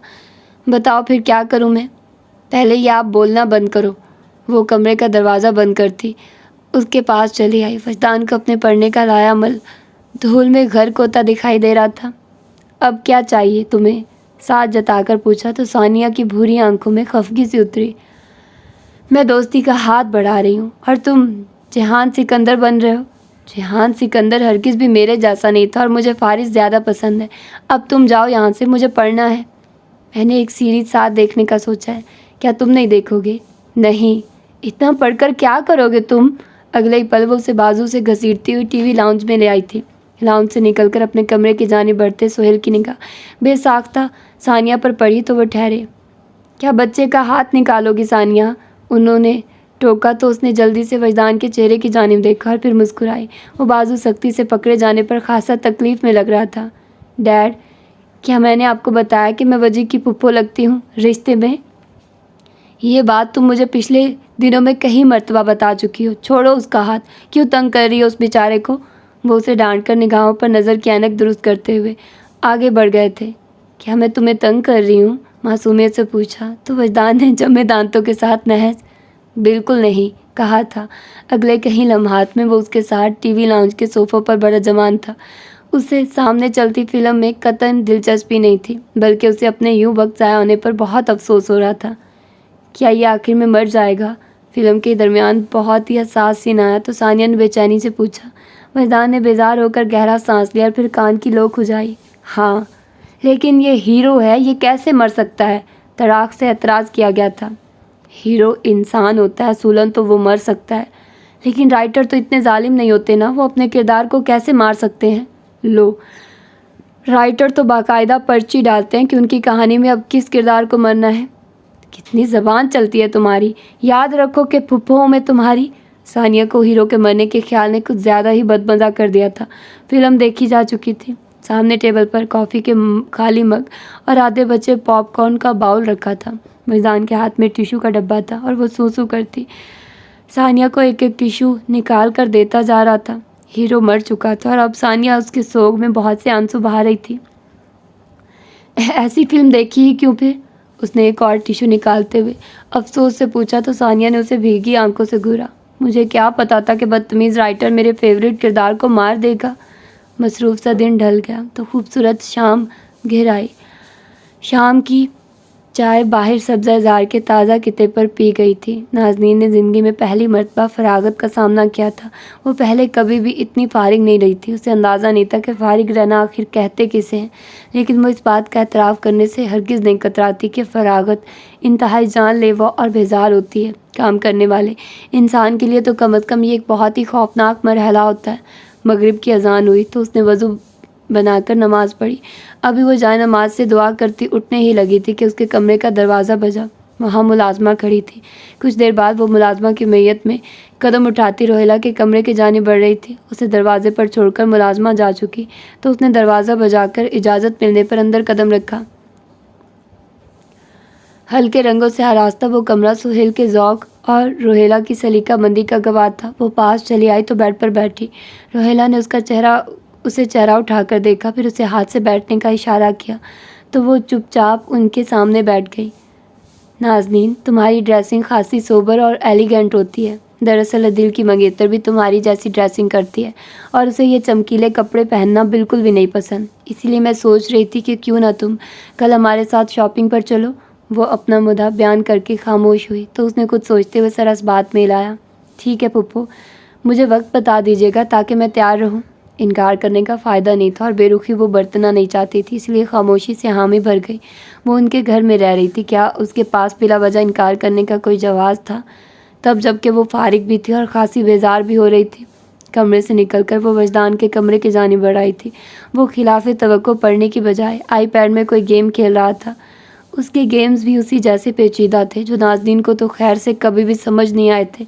بتاؤ پھر کیا کروں میں؟ پہلے یہ آپ بولنا بند کرو۔ وہ کمرے کا دروازہ بند کرتی اس کے پاس چلی آئی۔ وجدان کو اپنے پڑھنے کا لایا عمل دھول میں گھر کوتا دکھائی دے رہا تھا۔ اب کیا چاہیے تمہیں؟ ساتھ جتا کر پوچھا تو ثانیہ کی بھوری آنکھوں میں خفگی سی اتری۔ میں دوستی کا ہاتھ بڑھا رہی ہوں اور تم جہان سکندر بن رہے ہو۔ جہان سکندر ہرگز بھی میرے جیسا نہیں تھا اور مجھے فارس زیادہ پسند ہے۔ اب تم جاؤ یہاں سے، مجھے پڑھنا ہے۔ میں نے ایک سیریز ساتھ دیکھنے کا سوچا ہے، کیا تم نہیں دیکھو گے؟ نہیں، اتنا پڑھ کر کیا کرو گے تم؟ اگلے ہی پل وہ اسے بازو سے گھسیٹتی ہوئی ٹی وی لاؤنج میں لے آئی تھی۔ لاؤنج سے نکل کر اپنے کمرے کی جانب بڑھتے سہیل کی نگاہ بے ساختہ ثانیہ پر پڑی تو وہ ٹھہرے۔ کیا بچے کا ہاتھ نکالو گی ثانیہ؟ انہوں نے ٹوکا تو اس نے جلدی سے وجدان کے چہرے کی جانب دیکھا اور پھر مسکرائی۔ وہ بازو سختی سے پکڑے جانے پر خاصا تکلیف میں لگ رہا تھا۔ ڈیڈ، کیا میں نے آپ کو بتایا کہ میں وجی کی پھپھو لگتی ہوں رشتے میں؟ یہ بات تم مجھے پچھلے دنوں میں کئی مرتبہ بتا چکی ہو۔ چھوڑو اس کا ہاتھ، کیوں تنگ کر رہی ہو اس بیچارے کو؟ وہ اسے ڈانٹ کر نگاہوں پر نظر کی اینک درست کرتے ہوئے آگے بڑھ گئے تھے۔ کیا میں تمہیں تنگ کر رہی ہوں؟ معصومیت سے پوچھا تو وجدان نے جمے دانتوں کے ساتھ محض بالکل نہیں کہا تھا۔ اگلے کئی لمحات میں وہ اس کے ساتھ ٹی وی لاؤنج کے صوفوں پر بڑا جمان تھا۔ اسے سامنے چلتی فلم میں قطعاً دلچسپی نہیں تھی، بلکہ اسے اپنے یوں وقت ضائع ہونے پر بہت افسوس ہو رہا تھا۔ کیا یہ آخر میں مر جائے گا؟ فلم کے درمیان بہت ہی حساس سین آیا تو ثانیہ نے بے چینی سے پوچھا۔ وجدان نے بیزار ہو کر گہرا سانس لیا اور پھر کان کی لو کھجائی۔ ہاں، لیکن یہ ہیرو ہے، یہ کیسے مر سکتا ہے؟ تڑاک سے اعتراض کیا گیا تھا۔ ہیرو انسان ہوتا ہے اصولاً تو وہ مر سکتا ہے، لیکن رائٹر تو اتنے ظالم نہیں ہوتے نا، وہ اپنے کردار کو کیسے مار سکتے ہیں؟ لو، رائٹر تو باقاعدہ پرچی ڈالتے ہیں کہ ان کی کہانی میں اب کس کردار کو مرنا ہے۔ کتنی زبان چلتی ہے تمہاری، یاد رکھو کہ پھپھوؤں میں تمہاری۔ ثانیہ کو ہیرو کے مرنے کے خیال نے کچھ زیادہ ہی بدمزہ کر دیا تھا۔ فلم دیکھی جا چکی تھی۔ سامنے ٹیبل پر کافی کے خالی مگ اور آدھے بچے پاپ کارن کا باؤل رکھا تھا۔ وجدان کے ہاتھ میں ٹیشو کا ڈبہ تھا اور وہ سو کرتی ثانیہ کو ایک ایک ٹیشو نکال کر دیتا جا رہا تھا۔ ہیرو مر چکا تھا اور اب ثانیہ اس کے سوگ میں بہت سے آنسو بہا رہی تھی۔ ایسی فلم دیکھی ہی کیوں پھر؟ اس نے ایک اور ٹیشو نکالتے ہوئے افسوس سے پوچھا تو ثانیہ نے اسے بھیگی آنکھوں سے گھورا۔ مجھے کیا پتا تھا کہ بدتمیز رائٹر میرے فیوریٹ کردار کو مار دے گا۔ مصروف سا دن ڈھل گیا تو خوبصورت شام گھر آئی۔ شام کی چائے باہر سبزہ زار کے تازہ کتے پر پی گئی تھی۔ نازنین نے زندگی میں پہلی مرتبہ فراغت کا سامنا کیا تھا۔ وہ پہلے کبھی بھی اتنی فارغ نہیں رہی تھی۔ اسے اندازہ نہیں تھا کہ فارغ رہنا آخر کہتے کسے ہیں، لیکن وہ اس بات کا اعتراف کرنے سے ہرگز نہیں کتراتی کہ فراغت انتہائی جان لیوا اور بیزار ہوتی ہے۔ کام کرنے والے انسان کے لیے تو کم از کم یہ ایک بہت ہی خوفناک مرحلہ ہوتا ہے۔ مغرب کی اذان ہوئی تو اس نے وضو بنا کر نماز پڑھی۔ ابھی وہ جائے نماز سے دعا کرتی اٹھنے ہی لگی تھی کہ اس کے کمرے کا دروازہ بجا۔ وہاں ملازمہ کھڑی تھی۔ کچھ دیر بعد وہ ملازمہ کی میت میں قدم اٹھاتی روہیلا کے کمرے کی جانب بڑھ رہی تھی۔ اسے دروازے پر چھوڑ کر ملازمہ جا چکی تو اس نے دروازہ بجا کر اجازت ملنے پر اندر قدم رکھا۔ ہلکے رنگوں سے آراستہ وہ کمرہ سہیل کے ذوق اور روہیلا کی سلیقہ مندی کا گواہ تھا۔ وہ پاس چلی آئی تو بیڈ پر بیٹھی۔ روہیلا نے اسے چہرہ اٹھا کر دیکھا، پھر اسے ہاتھ سے بیٹھنے کا اشارہ کیا تو وہ چپ چاپ ان کے سامنے بیٹھ گئی۔ نازنین، تمہاری ڈریسنگ خاصی سوبر اور ایلیگنٹ ہوتی ہے۔ دراصل عدیل کی منگیتر بھی تمہاری جیسی ڈریسنگ کرتی ہے اور اسے یہ چمکیلے کپڑے پہننا بالکل بھی نہیں پسند۔ اسی لیے میں سوچ رہی تھی کہ کیوں نہ تم کل ہمارے ساتھ شاپنگ پر چلو۔ وہ اپنا مدعا بیان کر کے خاموش ہوئی تو اس نے کچھ سوچتے ہوئے سرس بات میں لایا۔ ٹھیک ہے پھپھو، مجھے وقت بتا دیجیے گا تاکہ میں تیار رہوں۔ انکار کرنے کا فائدہ نہیں تھا اور بے رخی وہ برتنا نہیں چاہتی تھی، اس لیے خاموشی سے حامی بھر گئی۔ وہ ان کے گھر میں رہ رہی تھی، کیا اس کے پاس بلا وجہ انکار کرنے کا کوئی جواز تھا؟ تب جب کہ وہ فارغ بھی تھی اور خاصی بیزار بھی ہو رہی تھی۔ کمرے سے نکل کر وہ وجدان کے کمرے کی جانب بڑھ آئی تھی۔ وہ خلاف توقع پڑھنے کی بجائے آئی پیڈ میں کوئی گیم کھیل رہا تھا۔ اس کے گیمز بھی اسی جیسے پیچیدہ تھے جو نازنین کو تو خیر سے کبھی بھی سمجھ نہیں آئے تھے۔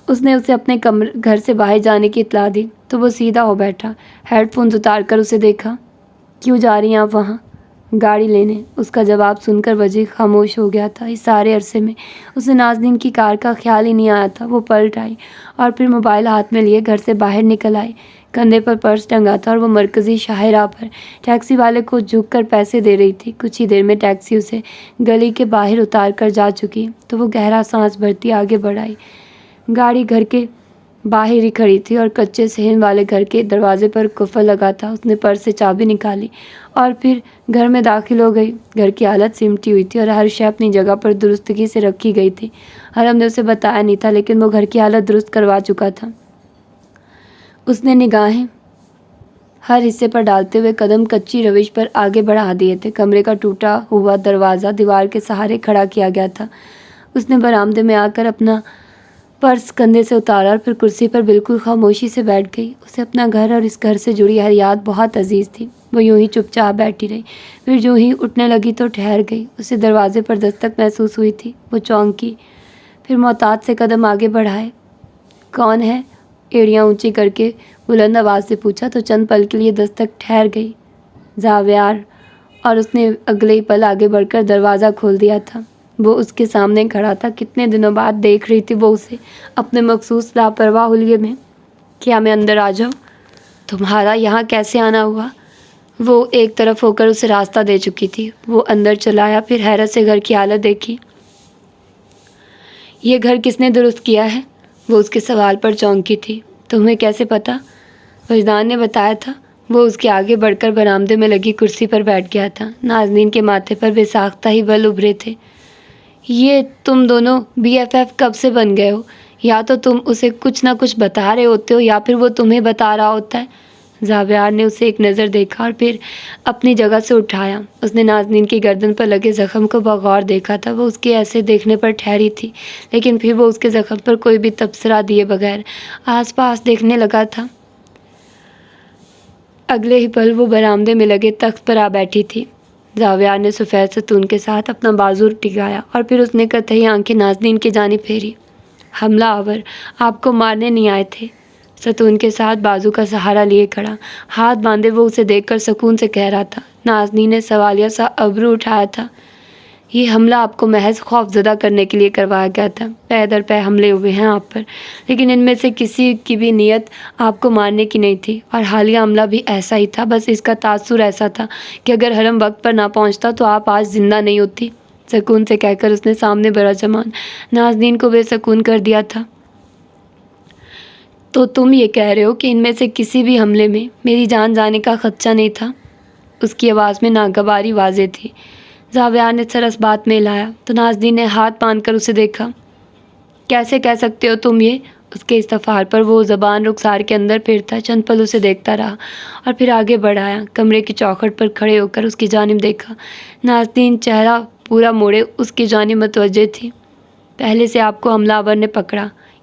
اس نے اسے اپنے گھر سے باہر جانے کی اطلاع دی تو وہ سیدھا ہو بیٹھا۔ ہیڈ فونز اتار کر اسے دیکھا۔ کیوں جا رہی ہیں آپ وہاں؟ گاڑی لینے۔ اس کا جواب سن کر وجہ خاموش ہو گیا تھا۔ اس سارے عرصے میں اسے نازنین کی کار کا خیال ہی نہیں آیا تھا۔ وہ پلٹ آئی اور پھر موبائل ہاتھ میں لیے گھر سے باہر نکل آئی۔ کندھے پر پرس ٹنگا تھا اور وہ مرکزی شاہراہ پر ٹیکسی والے کو جھک کر پیسے دے رہی تھی۔ کچھ ہی دیر میں ٹیکسی اسے گلی کے باہر اتار کر جا چکی تو وہ گہرا سانس بھرتی آگے بڑھ آئی۔ گاڑی گھر کے باہر ہی کھڑی تھی اور کچے صحن والے گھر کے دروازے پر قفل لگا تھا۔ اس نے پرس سے چابی نکالی اور پھر گھر میں داخل ہو گئی۔ گھر کی حالت سمٹی ہوئی تھی اور ہر شے اپنی جگہ پر درستگی سے رکھی گئی تھی۔ حرم نے اسے بتایا نہیں تھا لیکن وہ گھر کی حالت درست کروا چکا تھا۔ اس نے نگاہیں ہر حصے پر ڈالتے ہوئے قدم کچی روش پر آگے بڑھا دیے تھے۔ کمرے کا ٹوٹا ہوا دروازہ دیوار کے سہارے کھڑا کیا گیا تھا۔ اس نے برآمدے میں آ کر اپنا پرس کندھے سے اتارا اور پھر کرسی پر بالکل خاموشی سے بیٹھ گئی۔ اسے اپنا گھر اور اس گھر سے جڑی ہر یاد بہت عزیز تھی۔ وہ یوں ہی چپ چاپ بیٹھی رہی، پھر جو ہی اٹھنے لگی تو ٹھہر گئی۔ اسے دروازے پر دستک محسوس ہوئی تھی۔ وہ چونکی، پھر محتاط سے قدم آگے بڑھائے۔ کون ہے؟ ایڑیاں اونچی کر کے بلند آواز سے پوچھا تو چند پل کے لیے دستک ٹھہر گئی۔ زاویار، اور اس نے اگلے ہی پل آگے بڑھ کر دروازہ کھول دیا تھا۔ وہ اس کے سامنے کھڑا تھا۔ کتنے دنوں بعد دیکھ رہی تھی وہ اسے اپنے مخصوص لاپرواہ حلیے میں۔ کیا میں اندر آ جاؤں؟ تمہارا یہاں کیسے آنا ہوا؟ وہ ایک طرف ہو کر اسے راستہ دے چکی تھی۔ وہ اندر چلا آیا، پھر حیرت سے گھر کی حالت دیکھی۔ یہ گھر کس نے درست کیا ہے؟ وہ اس کے سوال پر چونکی تھی۔ تمہیں کیسے پتا؟ وجدان نے بتایا تھا۔ وہ اس کے آگے بڑھ کر برآمدے میں لگی کرسی پر بیٹھ گیا تھا۔ نازنین کے ماتھے پر بے ساختہ ہی بل ابھرے تھے۔ یہ تم دونوں BFF کب سے بن گئے ہو؟ یا تو تم اسے کچھ نہ کچھ بتا رہے ہوتے ہو یا پھر وہ تمہیں بتا رہا ہوتا ہے۔ زاویار نے اسے ایک نظر دیکھا اور پھر اپنی جگہ سے اٹھایا۔ اس نے نازنین کی گردن پر لگے زخم کو بغور دیکھا تھا۔ وہ اس کے ایسے دیکھنے پر ٹھہری تھی لیکن پھر وہ اس کے زخم پر کوئی بھی تبصرہ دیے بغیر آس پاس دیکھنے لگا تھا۔ اگلے ہی پل وہ برآمدے میں لگے تخت پر آ بیٹھی تھی۔ زاویار نے سفید ستون کے ساتھ اپنا بازو ٹکایا اور پھر اس نے قطعی آنکھیں نازنین کی جانب پھیری۔ حملہ آور آپ کو مارنے نہیں آئے تھے۔ ستون کے ساتھ بازو کا سہارا لیے کھڑا، ہاتھ باندھے وہ اسے دیکھ کر سکون سے کہہ رہا تھا۔ نازنین نے سوالیہ سا ابرو اٹھایا تھا۔ یہ حملہ آپ کو محض خوف زدہ کرنے کے لیے کروایا گیا تھا۔ پے در پے حملے ہوئے ہیں آپ پر، لیکن ان میں سے کسی کی بھی نیت آپ کو مارنے کی نہیں تھی، اور حالیہ حملہ بھی ایسا ہی تھا، بس اس کا تاثر ایسا تھا کہ اگر حرم وقت پر نہ پہنچتا تو آپ آج زندہ نہیں ہوتی۔ سکون سے کہہ کر اس نے سامنے براجمان نازنین کو بے سکون کر دیا تھا۔ تو تم یہ کہہ رہے ہو کہ ان میں سے کسی بھی حملے میں میری جان جانے کا خدشہ نہیں تھا؟ اس کی آواز میں ناگواری واضح تھی۔ زاویار نے سرس بات میں لایا تو نازنین نے ہاتھ باندھ کر اسے دیکھا۔ کیسے کہہ سکتے ہو تم یہ؟ اس کے استفسار پر وہ زبان رخسار کے اندر پھرتا چند پل اسے دیکھتا رہا اور پھر آگے بڑھایا۔ کمرے کی چوکھٹ پر کھڑے ہو کر اس کی جانب دیکھا۔ نازنین چہرہ پورا موڑے اس کی جانب متوجہ تھی۔ پہلے سے آپ کو حملہ آور نے پکڑا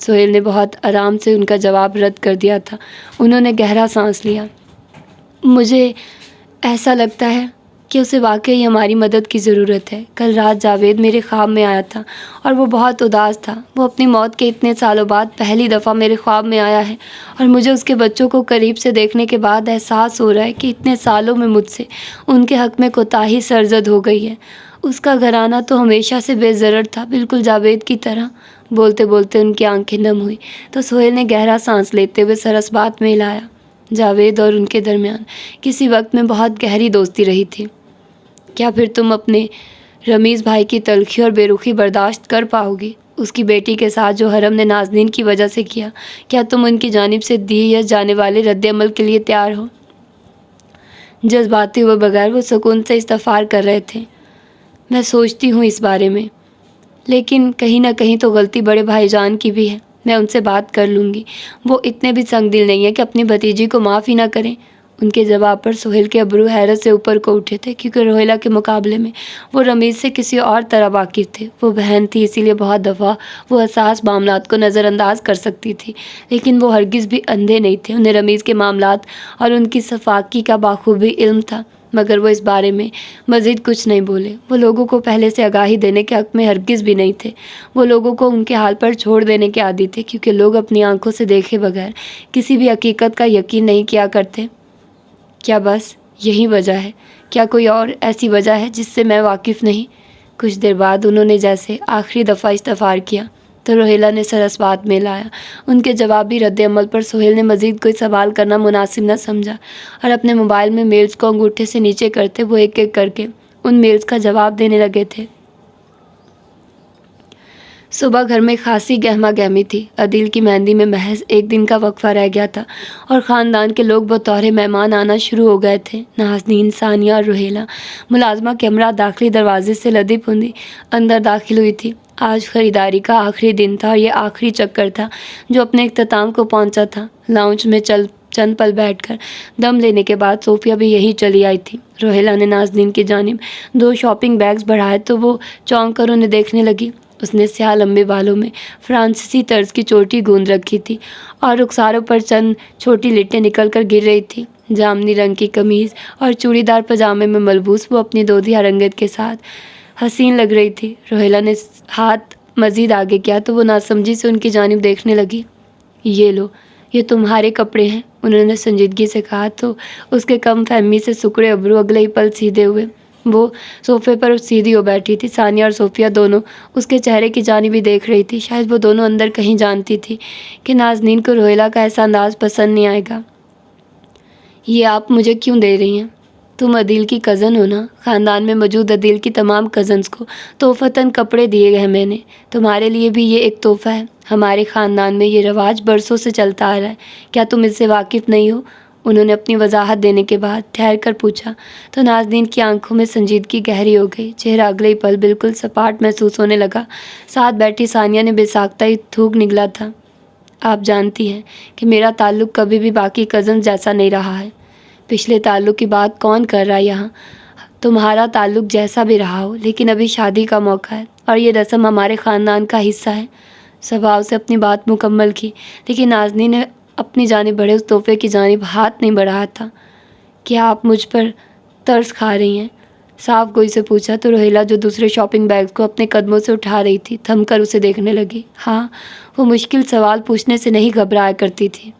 سہیل نے بہت آرام سے ان کا جواب رد کر دیا تھا۔ انہوں نے گہرا سانس لیا۔ مجھے ایسا لگتا ہے کہ اسے واقعی ہماری مدد کی ضرورت ہے۔ کل رات جاوید میرے خواب میں آیا تھا اور وہ بہت اداس تھا۔ وہ اپنی موت کے اتنے سالوں بعد پہلی دفعہ میرے خواب میں آیا ہے اور مجھے اس کے بچوں کو قریب سے دیکھنے کے بعد احساس ہو رہا ہے کہ اتنے سالوں میں مجھ سے ان کے حق میں کوتاہی سرزد ہو گئی ہے۔ اس کا گھرانہ تو ہمیشہ سے بے ضرر تھا، بالکل جاوید کی طرح۔ بولتے بولتے ان کی آنکھیں نم ہوئی تو سہیل نے گہرا سانس لیتے ہوئے سر اس بات میں ہلایا۔ جاوید اور ان کے درمیان کسی وقت میں بہت گہری دوستی رہی تھی۔ کیا پھر تم اپنے رمیز بھائی کی تلخی اور بے رخی برداشت کر پاؤ گی؟ اس کی بیٹی کے ساتھ جو حرم نے نازنین کی وجہ سے کیا، کیا تم ان کی جانب سے دیے جانے والے رد عمل کے لیے تیار ہو؟ جذباتی ہوئے بغیر وہ سکون سے استغفار کر رہے تھے۔ میں سوچتی ہوں اس بارے میں، لیکن کہیں نہ کہیں تو غلطی بڑے بھائی جان کی بھی ہے۔ میں ان سے بات کر لوں گی، وہ اتنے بھی سنگ دل نہیں ہے کہ اپنی بھتیجی کو معاف ہی نہ کریں۔ ان کے جواب پر سہیل کے ابرو حیرت سے اوپر کو اٹھے تھے، کیونکہ روہیلہ کے مقابلے میں وہ رمیز سے کسی اور طرح واقف تھے۔ وہ بہن تھی، اسی لیے بہت دفعہ وہ حساس معاملات کو نظر انداز کر سکتی تھی، لیکن وہ ہرگز بھی اندھے نہیں تھے۔ انہیں رمیز کے معاملات اور ان کی صفاقی کا بخوبی علم تھا، مگر وہ اس بارے میں مزید کچھ نہیں بولے۔ وہ لوگوں کو پہلے سے آگاہی دینے کے حق میں ہرگز بھی نہیں تھے۔ وہ لوگوں کو ان کے حال پر چھوڑ دینے کے عادی تھے، کیونکہ لوگ اپنی آنکھوں سے دیکھے بغیر کسی بھی حقیقت کا یقین نہیں کیا کرتے۔ کیا بس یہی وجہ ہے؟ کیا کوئی اور ایسی وجہ ہے جس سے میں واقف نہیں؟ کچھ دیر بعد انہوں نے جیسے آخری دفعہ استغفار کیا تو روہیلہ نے سر اس بات میں لایا۔ ان کے جوابی رد عمل پر سہیل نے مزید کوئی سوال کرنا مناسب نہ سمجھا اور اپنے موبائل میں میلز کو انگوٹھے سے نیچے کرتے وہ ایک ایک کر کے ان میلز کا جواب دینے لگے تھے۔ صبح گھر میں خاصی گہما گہمی تھی۔ عدیل کی مہندی میں محض ایک دن کا وقفہ رہ گیا تھا اور خاندان کے لوگ بطور مہمان آنا شروع ہو گئے تھے۔ نازنین، ثانیہ اور روہیلہ ملازمہ کے ہمراہ داخلی دروازے سے لدی پھندی اندر داخل ہوئی تھی۔ آج خریداری کا آخری دن تھا اور یہ آخری چکر تھا جو اپنے اختتام کو پہنچا تھا۔ لاؤنج میں چند پل بیٹھ کر دم لینے کے بعد صوفیہ بھی یہی چلی آئی تھی۔ روہیلہ نے نازنین کی جانب 2 شاپنگ بیگز بڑھائے تو وہ چونک کر انہیں دیکھنے لگی۔ اس نے سیاہ لمبے بالوں میں فرانسیسی طرز کی چوٹی گوند رکھی تھی اور رخساروں پر چند چھوٹی لٹیں نکل کر گر رہی تھی۔ جامنی رنگ کی قمیض اور چوڑی دار پاجامے میں ملبوس وہ اپنی دودھی رنگت کے ساتھ حسین لگ رہی تھی۔ روہیلہ نے ہاتھ مزید آگے کیا تو وہ ناسمجھی سے ان کی جانب دیکھنے لگی۔ یہ لو، یہ تمہارے کپڑے ہیں، انہوں نے سنجیدگی سے کہا تو اس کے کم فہمی سے سکڑے ابرو اگلے ہی پل سیدھے ہوئے۔ وہ صوفے پر سیدھی ہو بیٹھی تھی۔ ثانیہ اور صوفیہ دونوں اس کے چہرے کی جانب ہی دیکھ رہی تھی۔ شاید وہ دونوں اندر کہیں جانتی تھی کہ نازنین کو روہیلہ کا ایسا انداز پسند نہیں آئے گا۔ یہ آپ مجھے کیوں دے رہی ہیں؟ تم عدیل کی کزن ہو نا؟ خاندان میں موجود عدیل کی تمام کزنز کو تحفتاً کپڑے دیے ہیں میں نے، تمہارے لیے بھی یہ ایک تحفہ ہے۔ ہمارے خاندان میں یہ رواج برسوں سے چلتا آ رہا ہے، کیا تم اس سے واقف نہیں ہو؟ انہوں نے اپنی وضاحت دینے کے بعد ٹھہر کر پوچھا تو نازنین کی آنکھوں میں سنجیدگی گہری ہو گئی۔ چہرہ اگلے ہی پل بالکل سپاٹ محسوس ہونے لگا۔ ساتھ بیٹھی ثانیہ نے بے ساختہ ہی تھوک نگلا تھا۔ آپ جانتی ہیں کہ میرا تعلق کبھی بھی باقی کزن جیسا نہیں رہا ہے۔ پچھلے تعلق کی بات کون کر رہا ہے یہاں؟ تمہارا تعلق جیسا بھی رہا ہو، لیکن ابھی شادی کا موقع ہے اور یہ رسم ہمارے خاندان کا حصہ ہے۔ سبھاؤ سے اپنی بات مکمل کی، لیکن نازنین نے اپنی جانب بڑھے اس تحفے کی جانب ہاتھ نہیں بڑھایا تھا۔ کیا آپ مجھ پر ترس کھا رہی ہیں؟ صاف گوئی سے پوچھا تو روہیلہ جو دوسرے شاپنگ بیگ کو اپنے قدموں سے اٹھا رہی تھی تھم کر اسے دیکھنے لگی۔ ہاں، وہ مشکل سوال پوچھنے سے نہیں گھبرایا کرتی تھی۔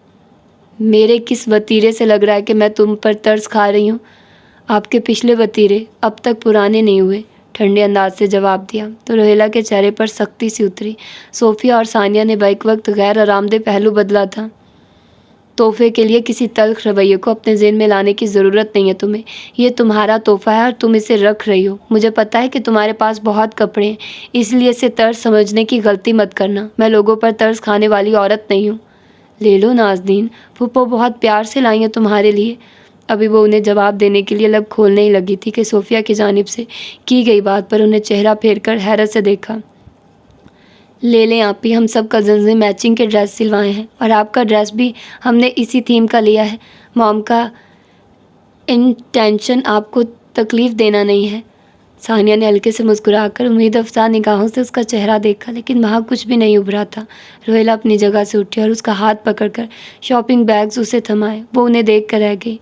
میرے کس وتیرے سے لگ رہا ہے کہ میں تم پر ترس کھا رہی ہوں؟ آپ کے پچھلے وتیرے اب تک پرانے نہیں ہوئے، ٹھنڈے انداز سے جواب دیا تو روہیلہ کے چہرے پر سختی سی اتری۔ صوفیہ اور ثانیہ نے بیک وقت غیر آرام دہ پہلو بدلا تھا۔ تحفے کے لیے کسی تلخ رویے کو اپنے ذہن میں لانے کی ضرورت نہیں ہے تمہیں۔ یہ تمہارا تحفہ ہے اور تم اسے رکھ رہی ہو۔ مجھے پتہ ہے کہ تمہارے پاس بہت کپڑے ہیں، اس لیے اسے ترس سمجھنے کی غلطی مت کرنا۔ میں لوگوں پر ترس کھانے والی عورت نہیں ہوں۔ لے لو نازنین، پھپھو بہت پیار سے لائی ہیں تمہارے لیے۔ ابھی وہ انہیں جواب دینے کے لیے لب کھولنے ہی لگی تھی کہ صوفیہ کی جانب سے کی گئی بات پر انہیں چہرہ پھیر کر حیرت سے دیکھا۔ لے لیں آپی، ہم سب کزنز نے میچنگ کے ڈریس سلوائے ہیں اور آپ کا ڈریس بھی ہم نے اسی تھیم کا لیا ہے۔ موم کا انٹینشن آپ کو تکلیف دینا نہیں ہے۔ ثانیہ نے ہلکے سے مسکرا کر امید افزا نگاہوں سے اس کا چہرہ دیکھا، لیکن وہاں کچھ بھی نہیں ابھرا تھا۔ روہیلا اپنی جگہ سے اٹھی اور اس کا ہاتھ پکڑ کر شاپنگ بیگز اسے تھمائے۔ وہ انہیں دیکھ کر رہ گئی۔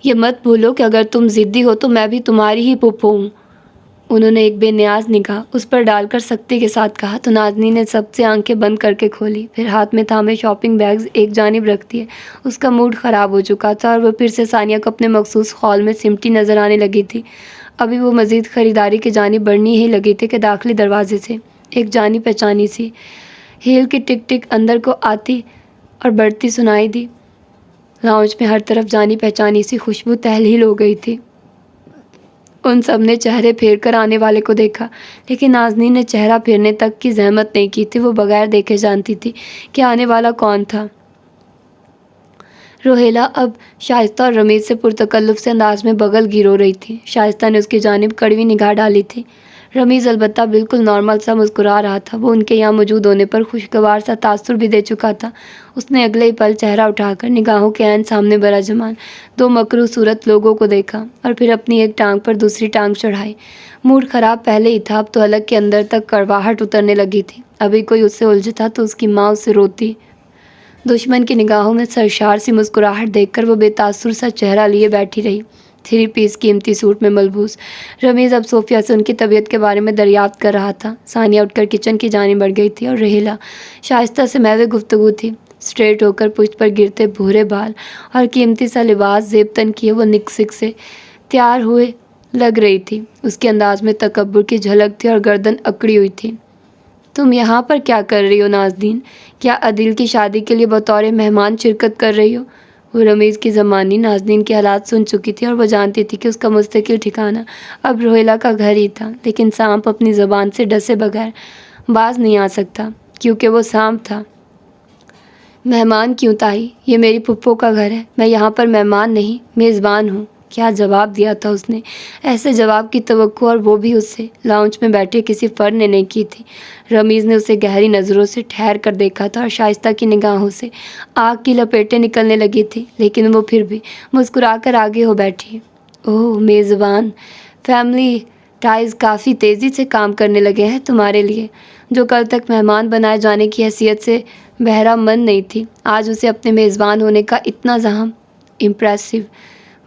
یہ مت بھولو کہ اگر تم ضدی ہو تو میں بھی تمہاری ہی پھپھو ہوں، انہوں نے ایک بے نیاز نگاہ اس پر ڈال کر سختی کے ساتھ کہا تو نازنین نے سب سے آنکھیں بند کر کے کھولی، پھر ہاتھ میں تھامے شاپنگ بیگز ایک جانب رکھ دیے۔ اس کا موڈ خراب ہو چکا تھا اور وہ پھر سے ثانیہ کو اپنے مخصوص خول میں سمٹی نظر آنے لگی تھی۔ ابھی وہ مزید خریداری کی جانب بڑھنی ہی لگی تھی کہ داخلی دروازے سے ایک جانی پہچانی سی ہیل کی ٹک ٹک اندر کو آتی اور بڑھتی سنائی دی۔ لاؤنج میں ہر طرف جانی پہچانی سی خوشبو تحلیل ہو گئی تھی۔ ان سب نے چہرے پھیر کر آنے والے کو دیکھا، لیکن نازنین نے چہرہ پھیرنے تک کی زحمت نہیں کی تھی۔ وہ بغیر دیکھے جانتی تھی کہ آنے والا کون تھا۔ روہیلا اب شائستہ اور رمیز سے پرتکلف سے انداز میں بغل گیرو رہی تھی۔ شائستہ نے اس کی جانب کڑوی نگاہ ڈالی تھی۔ رمیز البتہ بالکل نارمل سا مسکرا رہا تھا۔ وہ ان کے یہاں موجود ہونے پر خوشگوار سا تاثر بھی دے چکا تھا۔ اس نے اگلے ہی پل چہرہ اٹھا کر نگاہوں کے عین سامنے براجمان دو مکروہ صورت لوگوں کو دیکھا اور پھر اپنی ایک ٹانگ پر دوسری ٹانگ چڑھائی۔ موڈ خراب پہلے ہی تھا، اب تو حلق کے اندر تک کڑواہٹ اترنے لگی تھی۔ ابھی کوئی اس سے الجھتا تو اس کی ماں اس سے روتی۔ دشمن کی نگاہوں میں سرشار سی مسکراہٹ دیکھ کر وہ بے تاثر سا چہرہ لیے بیٹھی رہی۔ 3 پیس قیمتی سوٹ میں ملبوس رمیز اب صوفیہ سے ان کی طبیعت کے بارے میں دریافت کر رہا تھا۔ ثانیہ اٹھ کر کچن کی جانب بڑھ گئی تھی اور روہیلا شائستہ سے محو گفتگو تھی۔ اسٹریٹ ہو کر پشت پر گرتے بھورے بال اور قیمتی سا لباس زیب تن کیے وہ نک سے تیار ہوئے لگ رہی تھی۔ اس کے انداز میں تکبر کی جھلک تھی اور گردن اکڑی ہوئی تھی۔ تم یہاں پر کیا کر رہی ہو نازنین؟ کیا عدیل کی شادی کے لیے بطور مہمان شرکت کر رہی ہو؟ وہ رمیز کی زمانی نازنین کے حالات سن چکی تھی اور وہ جانتی تھی کہ اس کا مستقل ٹھکانہ اب روہیلا کا گھر ہی تھا، لیکن سانپ اپنی زبان سے ڈسے بغیر باز نہیں آ سکتا کیونکہ وہ سانپ تھا۔ مہمان کیوں تائی؟ یہ میری پھپھو کا گھر ہے، میں یہاں پر مہمان نہیں میزبان ہوں۔ کیا جواب دیا تھا اس نے؟ ایسے جواب کی توقع اور وہ بھی اس سے لاؤنج میں بیٹھے کسی فرد نے نہیں کی تھی۔ رمیز نے اسے گہری نظروں سے ٹھہر کر دیکھا تھا اور شائستہ کی نگاہوں سے آگ کی لپیٹیں نکلنے لگی تھی، لیکن وہ پھر بھی مسکرا کر آگے ہو بیٹھی۔ اوہ میزبان، فیملی ٹائز کافی تیزی سے کام کرنے لگے ہیں تمہارے لیے۔ جو کل تک مہمان بنائے جانے کی حیثیت سے بہرہ مند نہیں تھی، آج اسے اپنے میزبان ہونے کا اتنا زحم امپریسو،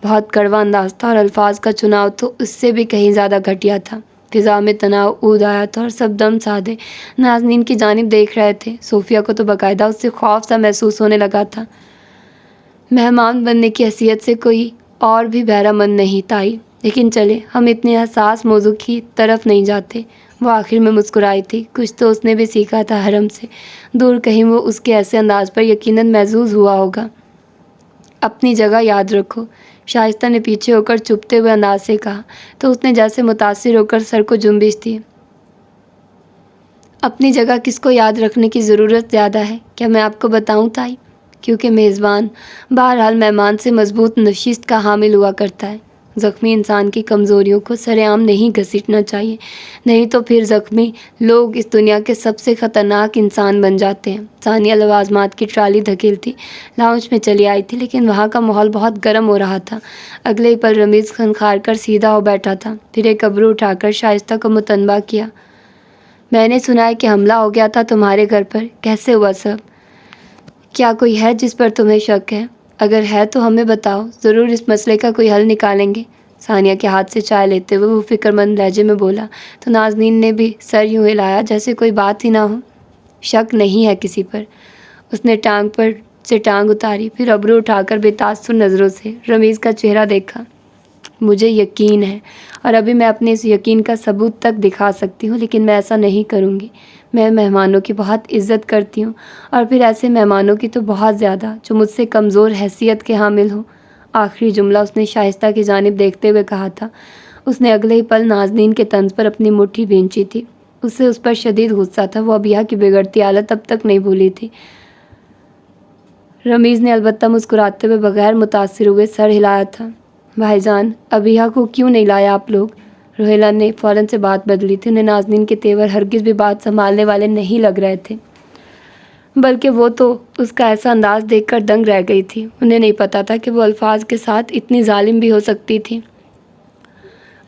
بہت کڑوا انداز تھا اور الفاظ کا چناؤ تو اس سے بھی کہیں زیادہ گھٹیا تھا۔ فضا میں تناؤ اود آیا تھا اور سب دم سادے نازنین کی جانب دیکھ رہے تھے۔ صوفیہ کو تو باقاعدہ اس سے خوف سا محسوس ہونے لگا تھا۔ مہمان بننے کی حیثیت سے کوئی اور بھی بہرہ مند نہیں تائی، لیکن چلے ہم اتنے حساس موضوع کی طرف نہیں جاتے۔ وہ آخر میں مسکرائی تھی۔ کچھ تو اس نے بھی سیکھا تھا حرم سے دور، کہیں وہ اس کے ایسے انداز پر یقیناً محظوظ ہوا ہوگا۔ اپنی جگہ یاد رکھو، شائستہ نے پیچھے ہو کر چپتے ہوئے انداز سے کہا تو اس نے جیسے متاثر ہو کر سر کو جنبش دی۔ اپنی جگہ کس کو یاد رکھنے کی ضرورت زیادہ ہے؟ کیا میں آپ کو بتاؤں تائی؟ کیونکہ میزبان بہرحال مہمان سے مضبوط نشست کا حامل ہوا کرتا ہے۔ زخمی انسان کی کمزوریوں کو سر عام نہیں گھسیٹنا چاہیے، نہیں تو پھر زخمی لوگ اس دنیا کے سب سے خطرناک انسان بن جاتے ہیں۔ ثانیہ لوازمات کی ٹرالی دھکیلتی لاؤنج میں چلی آئی تھی، لیکن وہاں کا ماحول بہت گرم ہو رہا تھا۔ اگلے ہی پل رمیز خنخار کر سیدھا ہو بیٹھا تھا، پھر ایک ابرو اٹھا کر شائستہ کو متنبہ کیا۔ میں نے سنا ہے کہ حملہ ہو گیا تھا تمہارے گھر پر، کیسے ہوا سب؟ کیا کوئی ہے جس پر تمہیں شک ہے؟ اگر ہے تو ہمیں بتاؤ، ضرور اس مسئلے کا کوئی حل نکالیں گے۔ ثانیہ کے ہاتھ سے چائے لیتے ہوئے وہ فکر مند لہجے میں بولا تو نازنین نے بھی سر یوں ہلایا جیسے کوئی بات ہی نہ ہو۔ شک نہیں ہے کسی پر۔ اس نے ٹانگ پر سے ٹانگ اتاری، پھر ابرو اٹھا کر بے تاثر نظروں سے رمیز کا چہرہ دیکھا۔ مجھے یقین ہے اور ابھی میں اپنے اس یقین کا ثبوت تک دکھا سکتی ہوں، لیکن میں ایسا نہیں کروں گی۔ میں مہمانوں کی بہت عزت کرتی ہوں، اور پھر ایسے مہمانوں کی تو بہت زیادہ جو مجھ سے کمزور حیثیت کے حامل ہوں۔ آخری جملہ اس نے شائستہ کی جانب دیکھتے ہوئے کہا تھا۔ اس نے اگلے ہی پل نازنین کے طنز پر اپنی مٹھی بھینچی تھی۔ اسے اس پر شدید غصہ تھا، وہ ابیہ کی بگڑتی حالت اب تک نہیں بھولی تھی۔ رمیز نے البتہ مسکراتے ہوئے بغیر متاثر ہوئے سر ہلایا تھا۔ بھائی جان، ابیہ کو کیوں نہیں لایا آپ لوگ؟ روہیلا نے فوراً سے بات بدلی تھی۔ انہیں نازنین کے تیور ہرگز بھی بات سنبھالنے والے نہیں لگ رہے تھے، بلکہ وہ تو اس کا ایسا انداز دیکھ کر دنگ رہ گئی تھی۔ انہیں نہیں پتا تھا کہ وہ الفاظ کے ساتھ اتنی ظالم بھی ہو سکتی تھی۔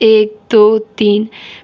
1 2 3,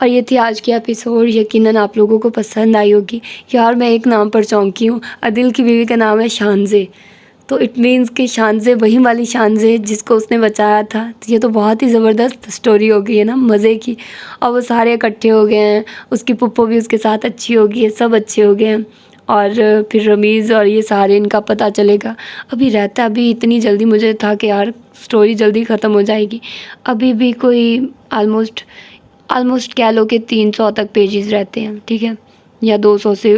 اور یہ تھی آج کی ایپیسوڈ. یقیناً آپ لوگوں کو پسند آئی ہوگی. یار میں ایک نام پر چونکی ہوں. عادل کی بیوی کا نام ہے شانزے، تو اٹ مینس کہ شانزے وہی والی شانزے جس کو اس نے بچایا تھا. تو یہ تو بہت ہی زبردست اسٹوری ہو گئی ہے نا، مزے کی. اور وہ سارے اکٹھے ہو گئے ہیں، اس کی پھپھو بھی اس کے ساتھ اچھی ہو گئی ہے، سب اچھے ہو گئے ہیں. اور پھر رمیز اور یہ سارے ان کا پتہ چلے گا. ابھی رہتا ابھی اتنی جلدی مجھے تھا کہ یار اسٹوری جلدی ختم ہو جائے گی. ابھی بھی کوئی آلموسٹ کہہ لو کہ 300 تک پیجز رہتے ہیں، ٹھیک ہے، یا 200 سے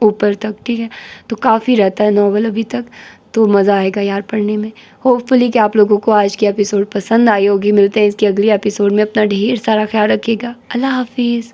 اوپر تک، ٹھیک ہے. تو کافی رہتا ہے ناول ابھی تک. تو مزہ آئے گا یار پڑھنے میں. ہوپ فلی کہ آپ لوگوں کو آج کی ایپیسوڈ پسند آئی ہوگی. ملتے ہیں اس کی اگلی ایپیسوڈ میں. اپنا ڈھیر سارا خیال رکھیے گا. اللہ حافظ.